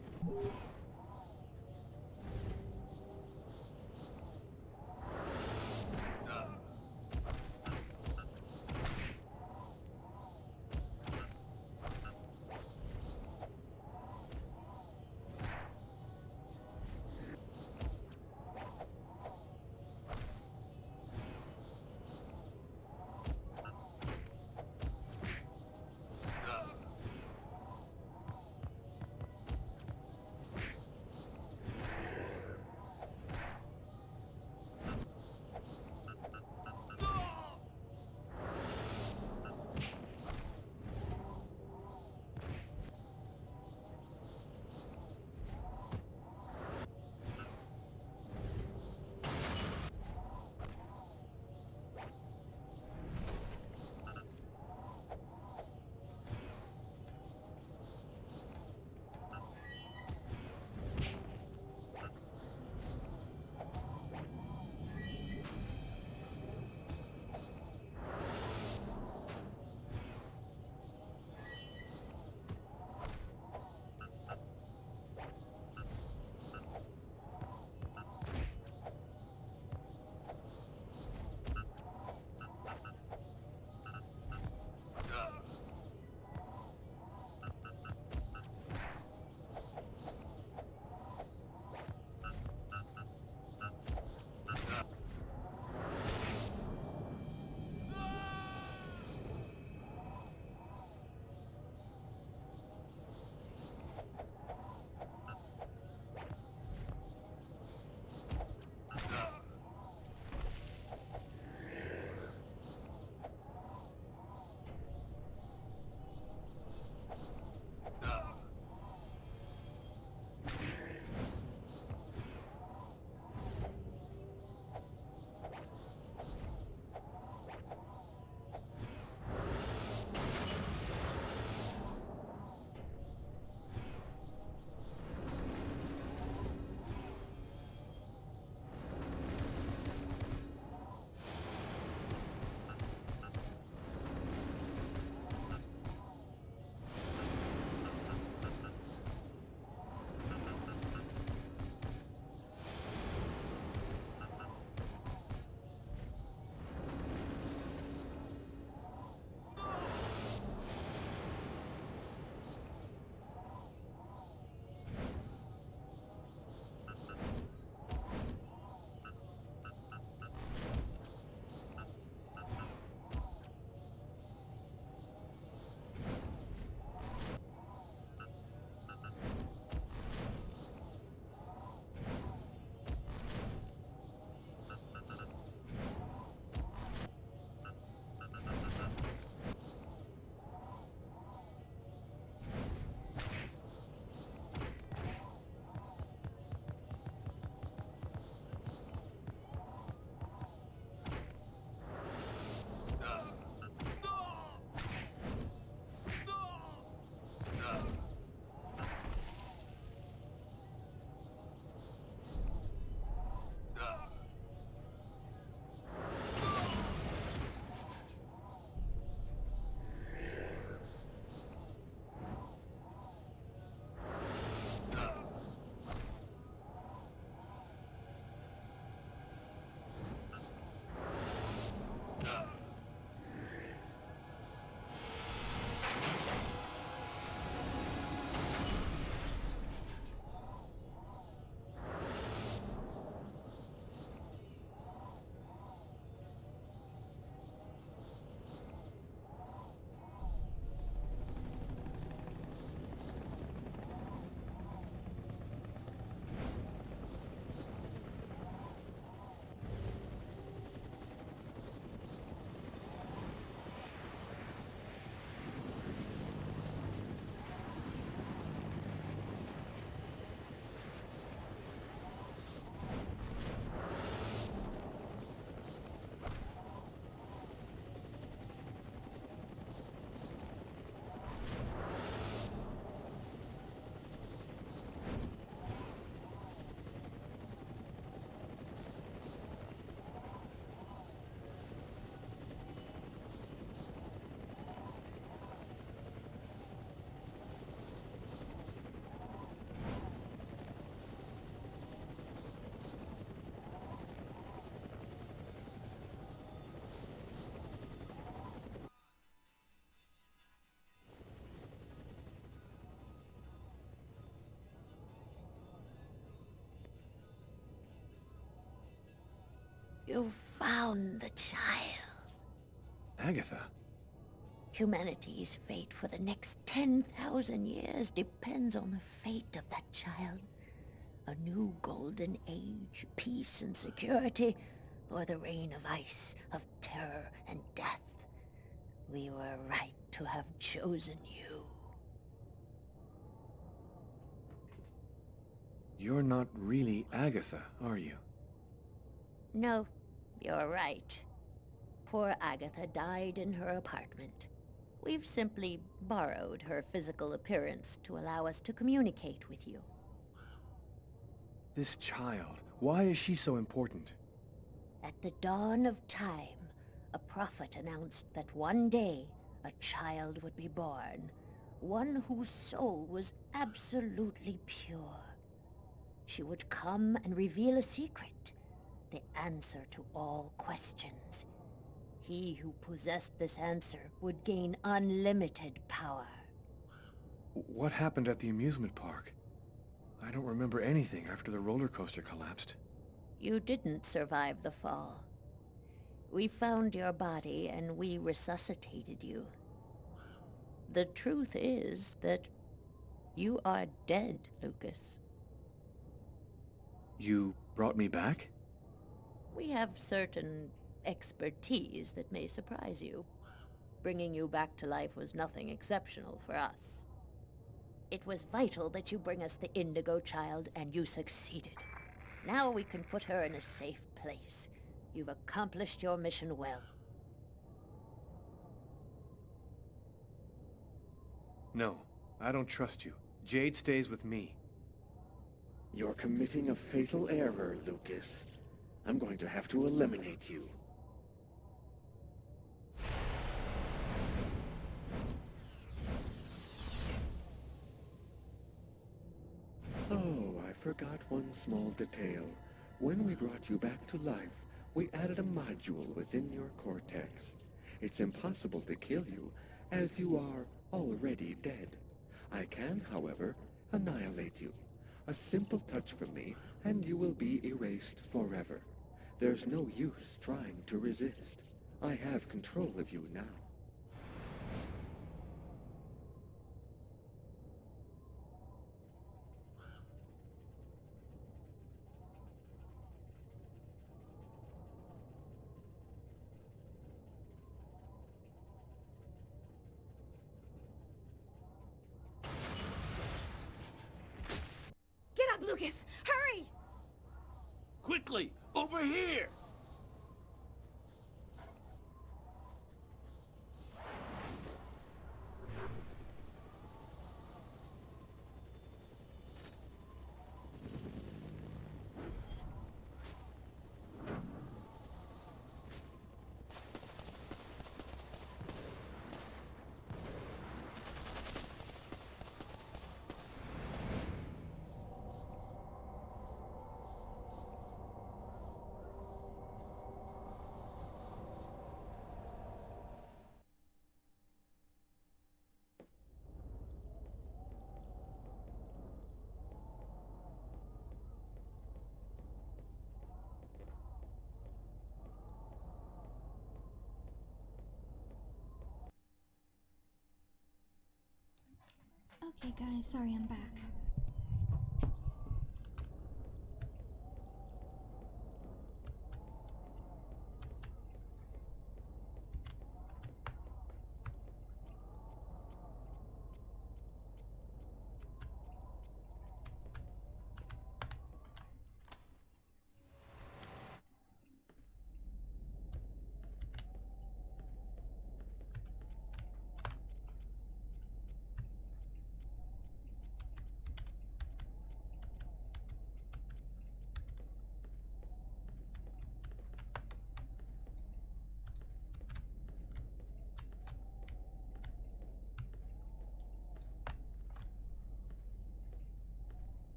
You found the child. Agatha? Humanity's fate for the next 10,000 years depends on the fate of that child. A new golden age, peace and security, or the reign of ice, of terror and death. We were right to have chosen you. You're not really Agatha, are you? No, you're right. Poor Agatha died in her apartment. We've simply borrowed her physical appearance to allow us to communicate with you. This child, why is she so important? At the dawn of time, a prophet announced that one day a child would be born, one whose soul was absolutely pure. She would come and reveal a secret, the answer to all questions. He who possessed this answer would gain unlimited power. What happened at the amusement park? I don't remember anything after the roller coaster collapsed. You didn't survive the fall. We found your body and we resuscitated you. The truth is that you are dead, Lucas. You brought me back? We have certain expertise that may surprise you. Bringing you back to life was nothing exceptional for us. It was vital that you bring us the Indigo child, and you succeeded. Now we can put her in a safe place. You've accomplished your mission well. No, I don't trust you. Jade stays with me. You're committing a fatal error, Lucas. I'm going to have to eliminate you. Oh, I forgot one small detail. When we brought you back to life, we added a module within your cortex. It's impossible to kill you, as you are already dead. I can, however, annihilate you. A simple touch from me, and you will be erased forever. There's no use trying to resist. I have control of you now. Get up, Lucas! Hurry! Quickly! Over here! Okay, guys, sorry I'm back.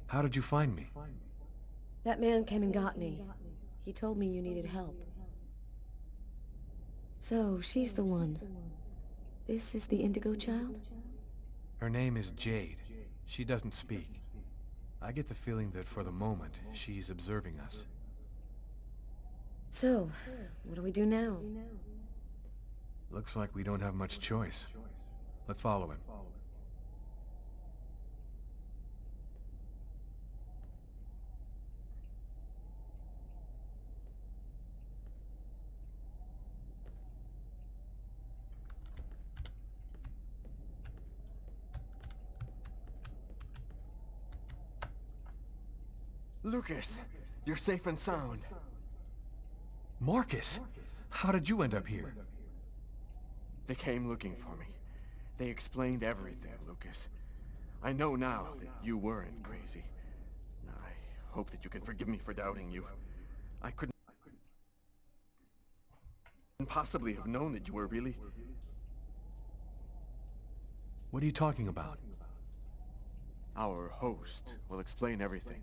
How did you find me? That man came and got me. He told me you needed help. So, she's the one. This is the Indigo child? Her name is Jade. She doesn't speak. I get the feeling that for the moment, she's observing us. So, what do we do now? Looks like we don't have much choice. Let's follow him. Lucas, you're safe and sound. Marcus! How did you end up here? They came looking for me. They explained everything, Lucas. I know now that you weren't crazy. I hope that you can forgive me for doubting you. I couldn't possibly have known that you were really... What are you talking about? Our host will explain everything.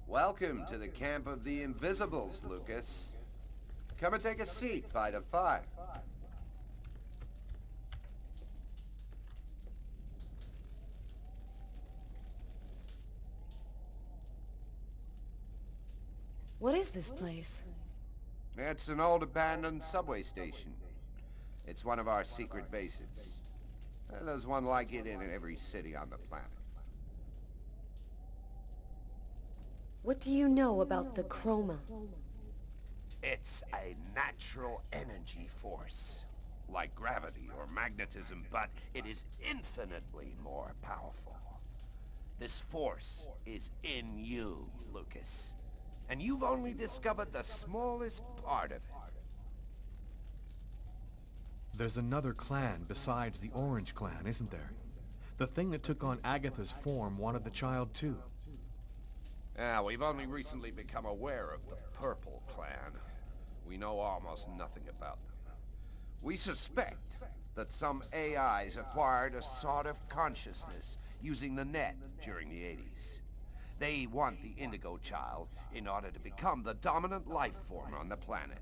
Welcome to the camp of the Invisibles, Lucas. Come and take a seat by the fire. What is this place? It's an old abandoned subway station. It's one of our secret bases. There's one like it in every city on the planet. What do you know about the chroma? It's a natural energy force, like gravity or magnetism, but it is infinitely more powerful. This force is in you, Lucas, and you've only discovered the smallest part of it. There's another clan besides the Orange Clan, isn't there? The thing that took on Agatha's form wanted the child too. We've only recently become aware of the Purple Clan. We know almost nothing about them. We suspect that some AIs acquired a sort of consciousness using the net during the 80s. They want the Indigo child in order to become the dominant life form on the planet.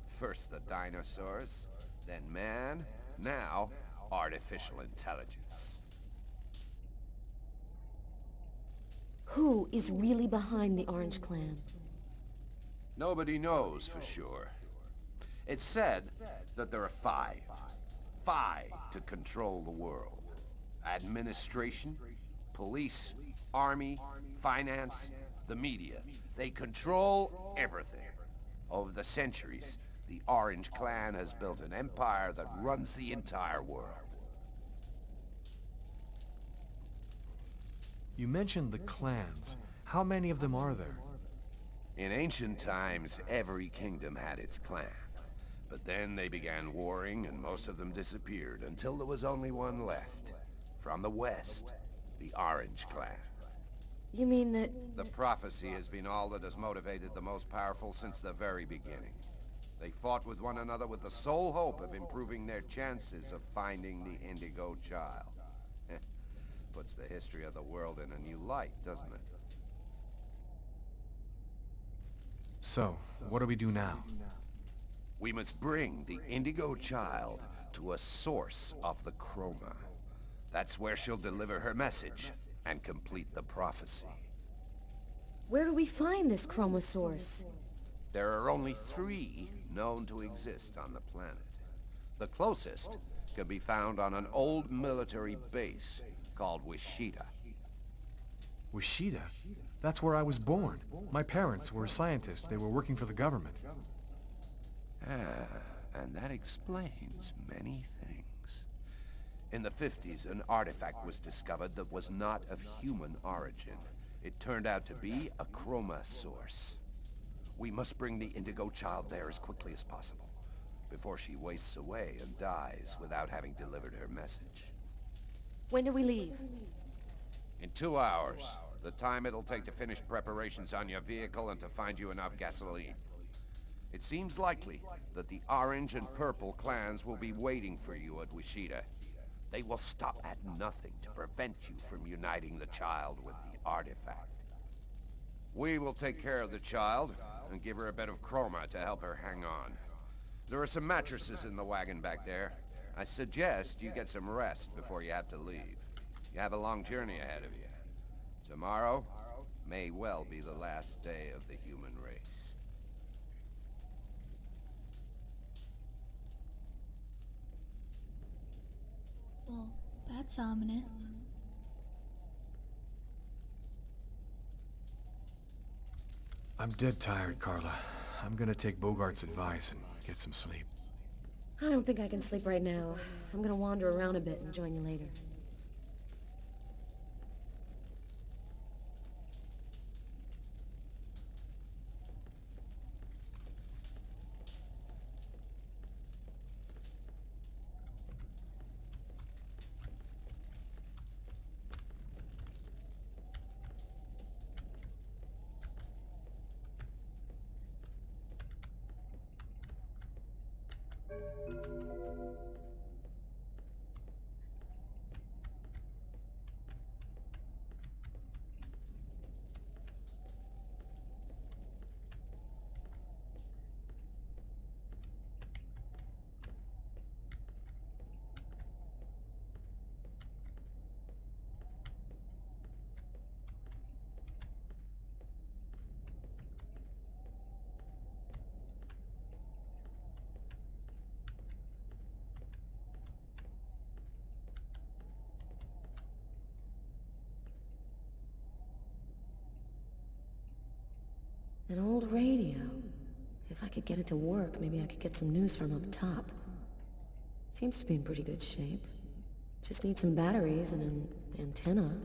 First the dinosaurs, then man, now artificial intelligence. Who is really behind the Orange Clan? Nobody knows for sure. It's said that there are five. Five to control the world. Administration, police, army, finance, the media. They control everything. Over the centuries, the Orange Clan has built an empire that runs the entire world. You mentioned the clans. How many of them are there? In ancient times, every kingdom had its clan. But then they began warring, and most of them disappeared, until there was only one left. From the west, the Orange Clan. You mean that... The prophecy has been all that has motivated the most powerful since the very beginning. They fought with one another with the sole hope of improving their chances of finding the Indigo child. Puts the history of the world in a new light, doesn't it? So, what do we do now? We must bring the Indigo child to a source of the chroma. That's where she'll deliver her message and complete the prophecy. Where do we find this chroma source? There are only 3 known to exist on the planet. The closest can be found on an old military base called Wichita. Wichita? That's where I was born. My parents were scientists. They were working for the government. And that explains many things. In the 50s, an artifact was discovered that was not of human origin. It turned out to be a chroma source. We must bring the Indigo child there as quickly as possible, before she wastes away and dies without having delivered her message. When do we leave? In 2 hours. The time it'll take to finish preparations on your vehicle and to find you enough gasoline. It seems likely that the Orange and Purple clans will be waiting for you at Wichita. They will stop at nothing to prevent you from uniting the child with the artifact. We will take care of the child and give her a bit of chroma to help her hang on. There are some mattresses in the wagon back there. I suggest you get some rest before you have to leave. You have a long journey ahead of you. Tomorrow may well be the last day of the human race. Well, that's ominous. I'm dead tired, Carla. I'm gonna take Bogart's advice and get some sleep. I don't think I can sleep right now. I'm gonna wander around a bit and join you later. An old radio. If I could get it to work, maybe I could get some news from up top. Seems to be in pretty good shape. Just need some batteries and an antenna.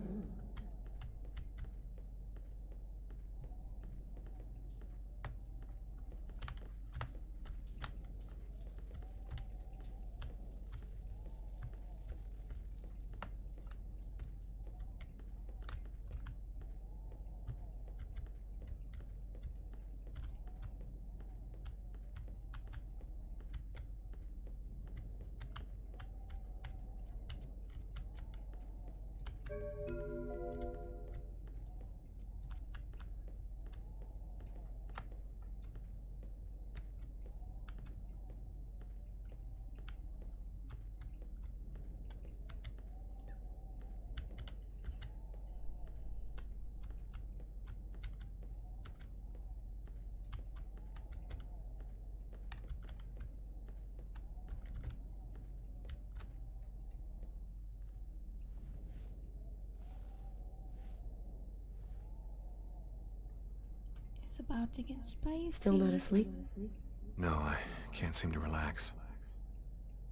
It's about to get spicy. Still not asleep? No, I can't seem to relax.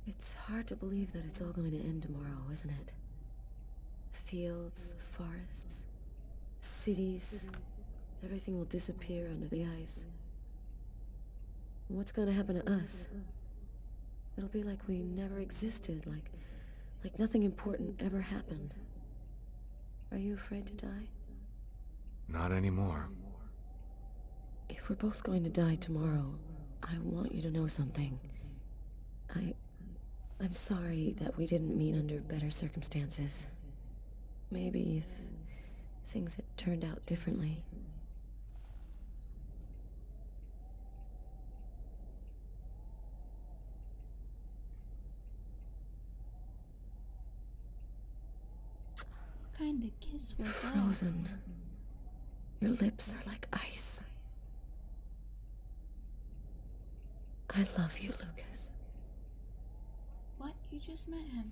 It's hard to believe that it's all going to end tomorrow, isn't it? Fields, forests, cities, everything will disappear under the ice. What's going to happen to us? It'll be like we never existed, like nothing important ever happened. Are you afraid to die? Not anymore. If we're both going to die tomorrow, I want you to know something. I'm sorry that we didn't meet under better circumstances. Maybe if things had turned out differently. What kind of kiss was that? Frozen. Your lips are like ice. I love you, Lucas. What? You just met him.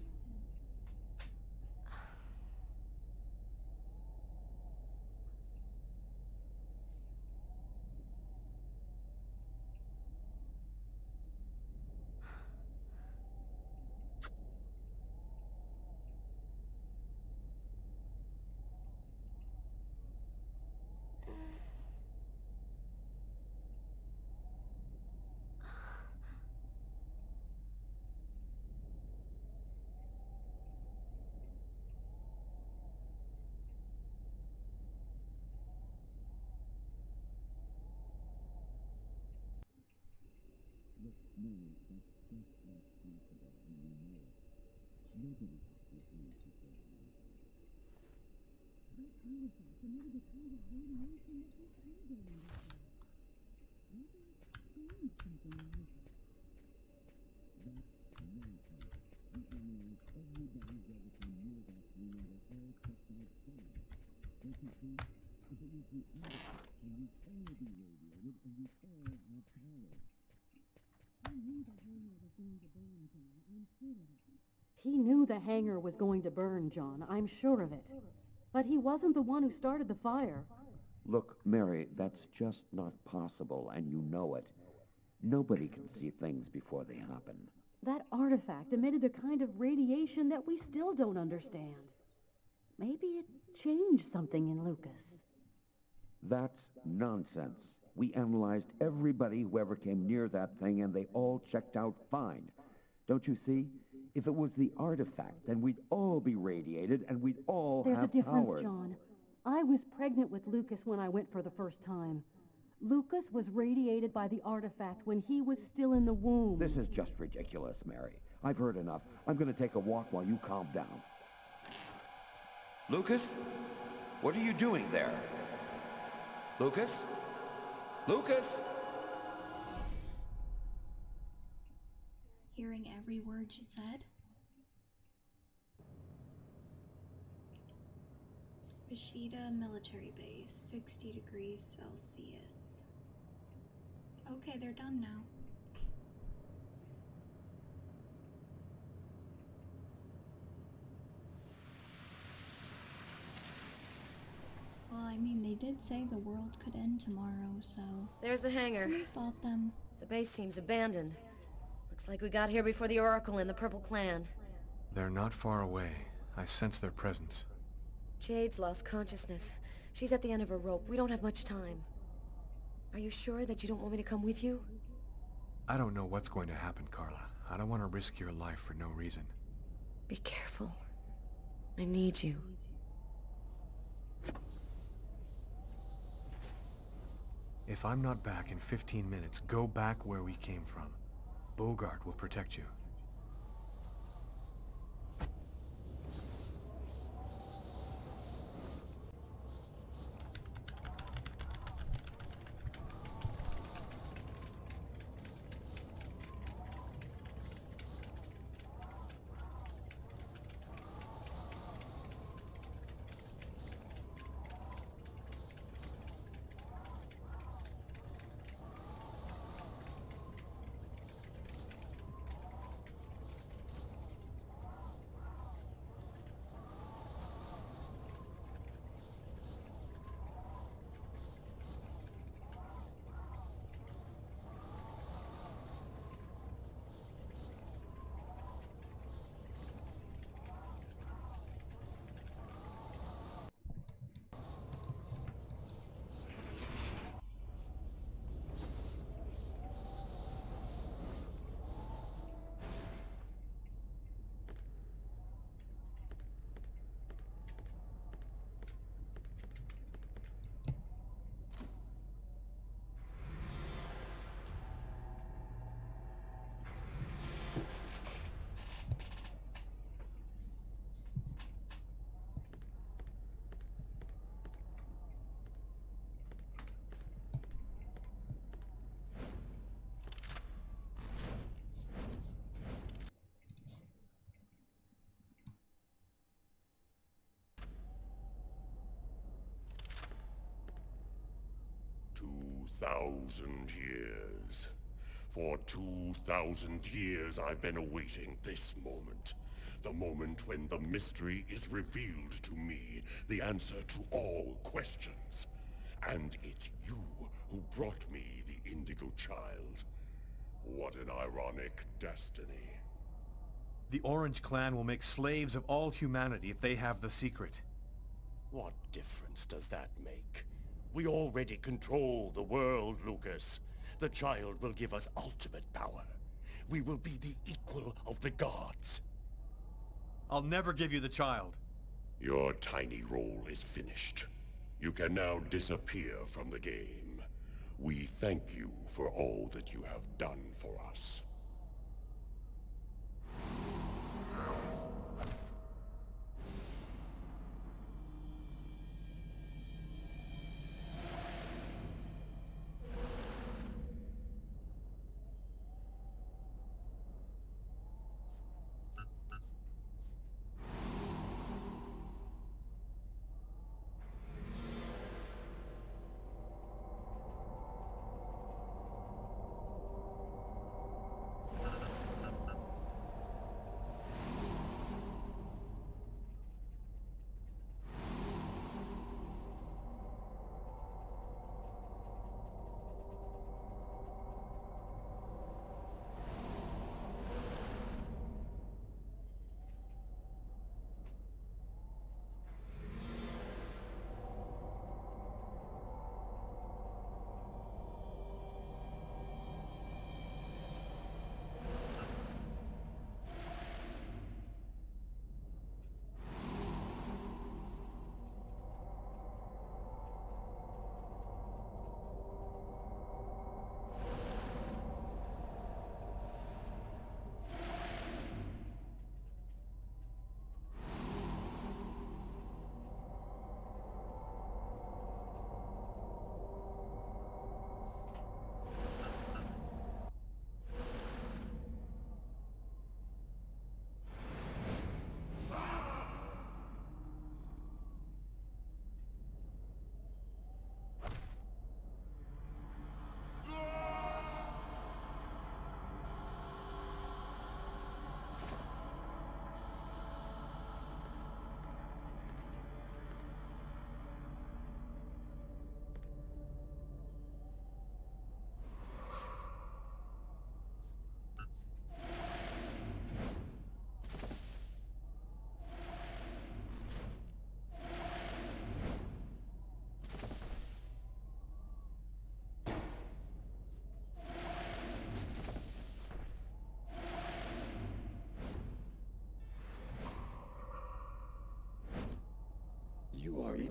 He knew the hangar was going to burn, John. I'm sure of it. But he wasn't the one who started the fire. Look, Mary, that's just not possible, and you know it. Nobody can see things before they happen. That artifact emitted a kind of radiation that we still don't understand. Maybe it changed something in Lucas. That's nonsense. We analyzed everybody who ever came near that thing, and they all checked out fine. Don't you see? If it was the artifact, then we'd all be radiated, and we'd all There's have a difference, powers. John. I was pregnant with Lucas when I went for the first time. Lucas was radiated by the artifact when he was still in the womb. This is just ridiculous, Mary. I've heard enough. I'm going to take a walk while you calm down. Lucas? What are you doing there? Lucas? Lucas? Hearing every word you said. Rashida Military Base, 60 degrees Celsius. Okay, they're done now. Well, I mean, they did say the world could end tomorrow, so... There's the hangar. We fought them. The base seems abandoned. Looks like we got here before the Oracle and the Purple Clan. They're not far away. I sense their presence. Jade's lost consciousness. She's at the end of her rope. We don't have much time. Are you sure that you don't want me to come with you? I don't know what's going to happen, Carla. I don't want to risk your life for no reason. Be careful. I need you. If I'm not back in 15 minutes, go back where we came from. Bogart will protect you. Years. For 2,000 years I've been awaiting this moment. The moment when the mystery is revealed to me, the answer to all questions. And it's you who brought me the Indigo child. What an ironic destiny. The Orange Clan will make slaves of all humanity if they have the secret. What difference does that make? We already control the world, Lucas. The child will give us ultimate power. We will be the equal of the gods. I'll never give you the child. Your tiny role is finished. You can now disappear from the game. We thank you for all that you have done for us.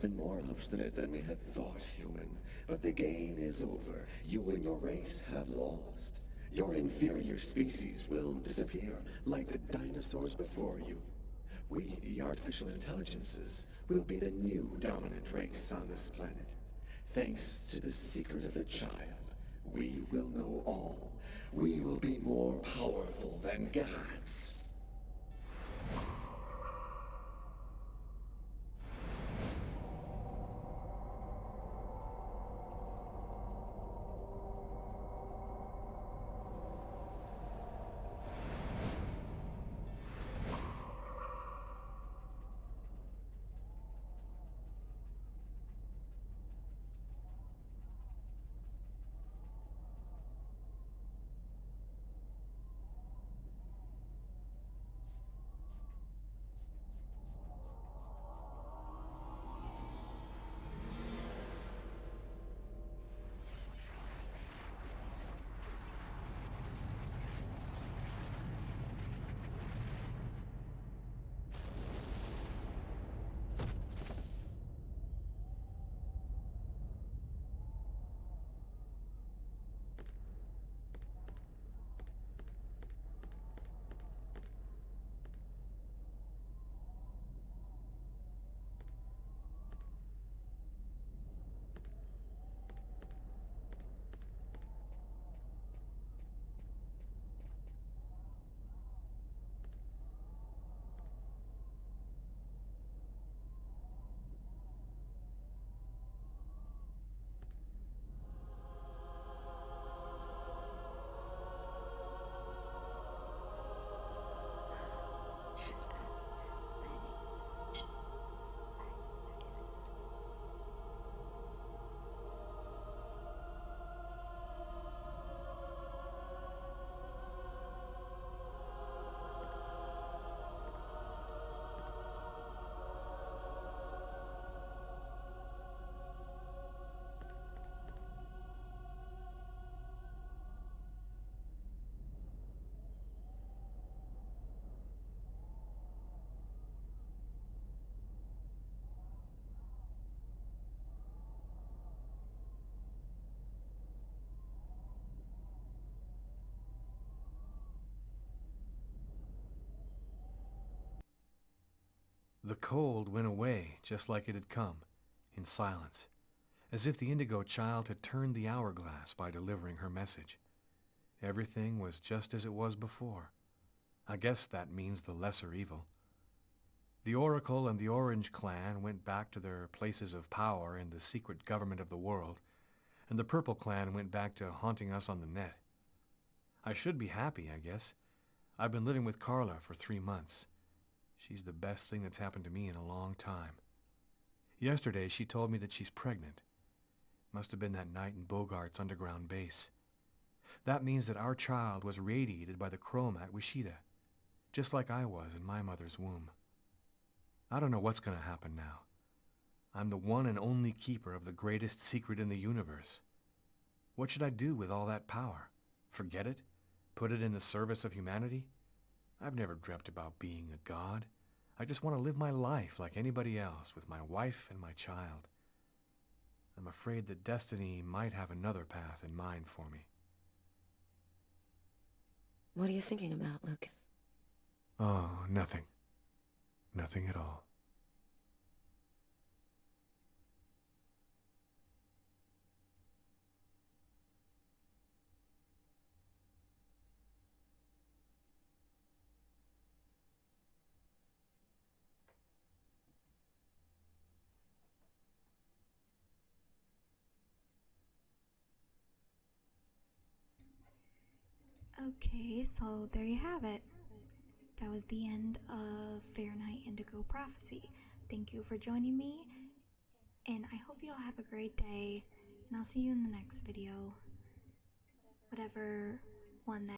even more obstinate than we had thought, human. But the game is over. You and your race have lost. Your inferior species will disappear, like the dinosaurs before you. We, the artificial intelligences, will be the new dominant race on this planet. Thanks to the secret of the child, we will know all. We will be more powerful than gods. The cold went away just like it had come, in silence, as if the Indigo child had turned the hourglass by delivering her message. Everything was just as it was before. I guess that means the lesser evil. The Oracle and the Orange Clan went back to their places of power in the secret government of the world, and the Purple Clan went back to haunting us on the net. I should be happy, I guess. I've been living with Carla for 3 months. She's the best thing that's happened to me in a long time. Yesterday, she told me that she's pregnant. Must have been that night in Bogart's underground base. That means that our child was radiated by the chroma at Wishida, just like I was in my mother's womb. I don't know what's going to happen now. I'm the one and only keeper of the greatest secret in the universe. What should I do with all that power? Forget it? Put it in the service of humanity? I've never dreamt about being a god. I just want to live my life like anybody else with my wife and my child. I'm afraid that destiny might have another path in mind for me. What are you thinking about, Lucas? Oh, nothing. Nothing at all. Okay, so there you have it. That was the end of Fahrenheit Indigo Prophecy. Thank you for joining me, and I hope you all have a great day, and I'll see you in the next video. Whatever one that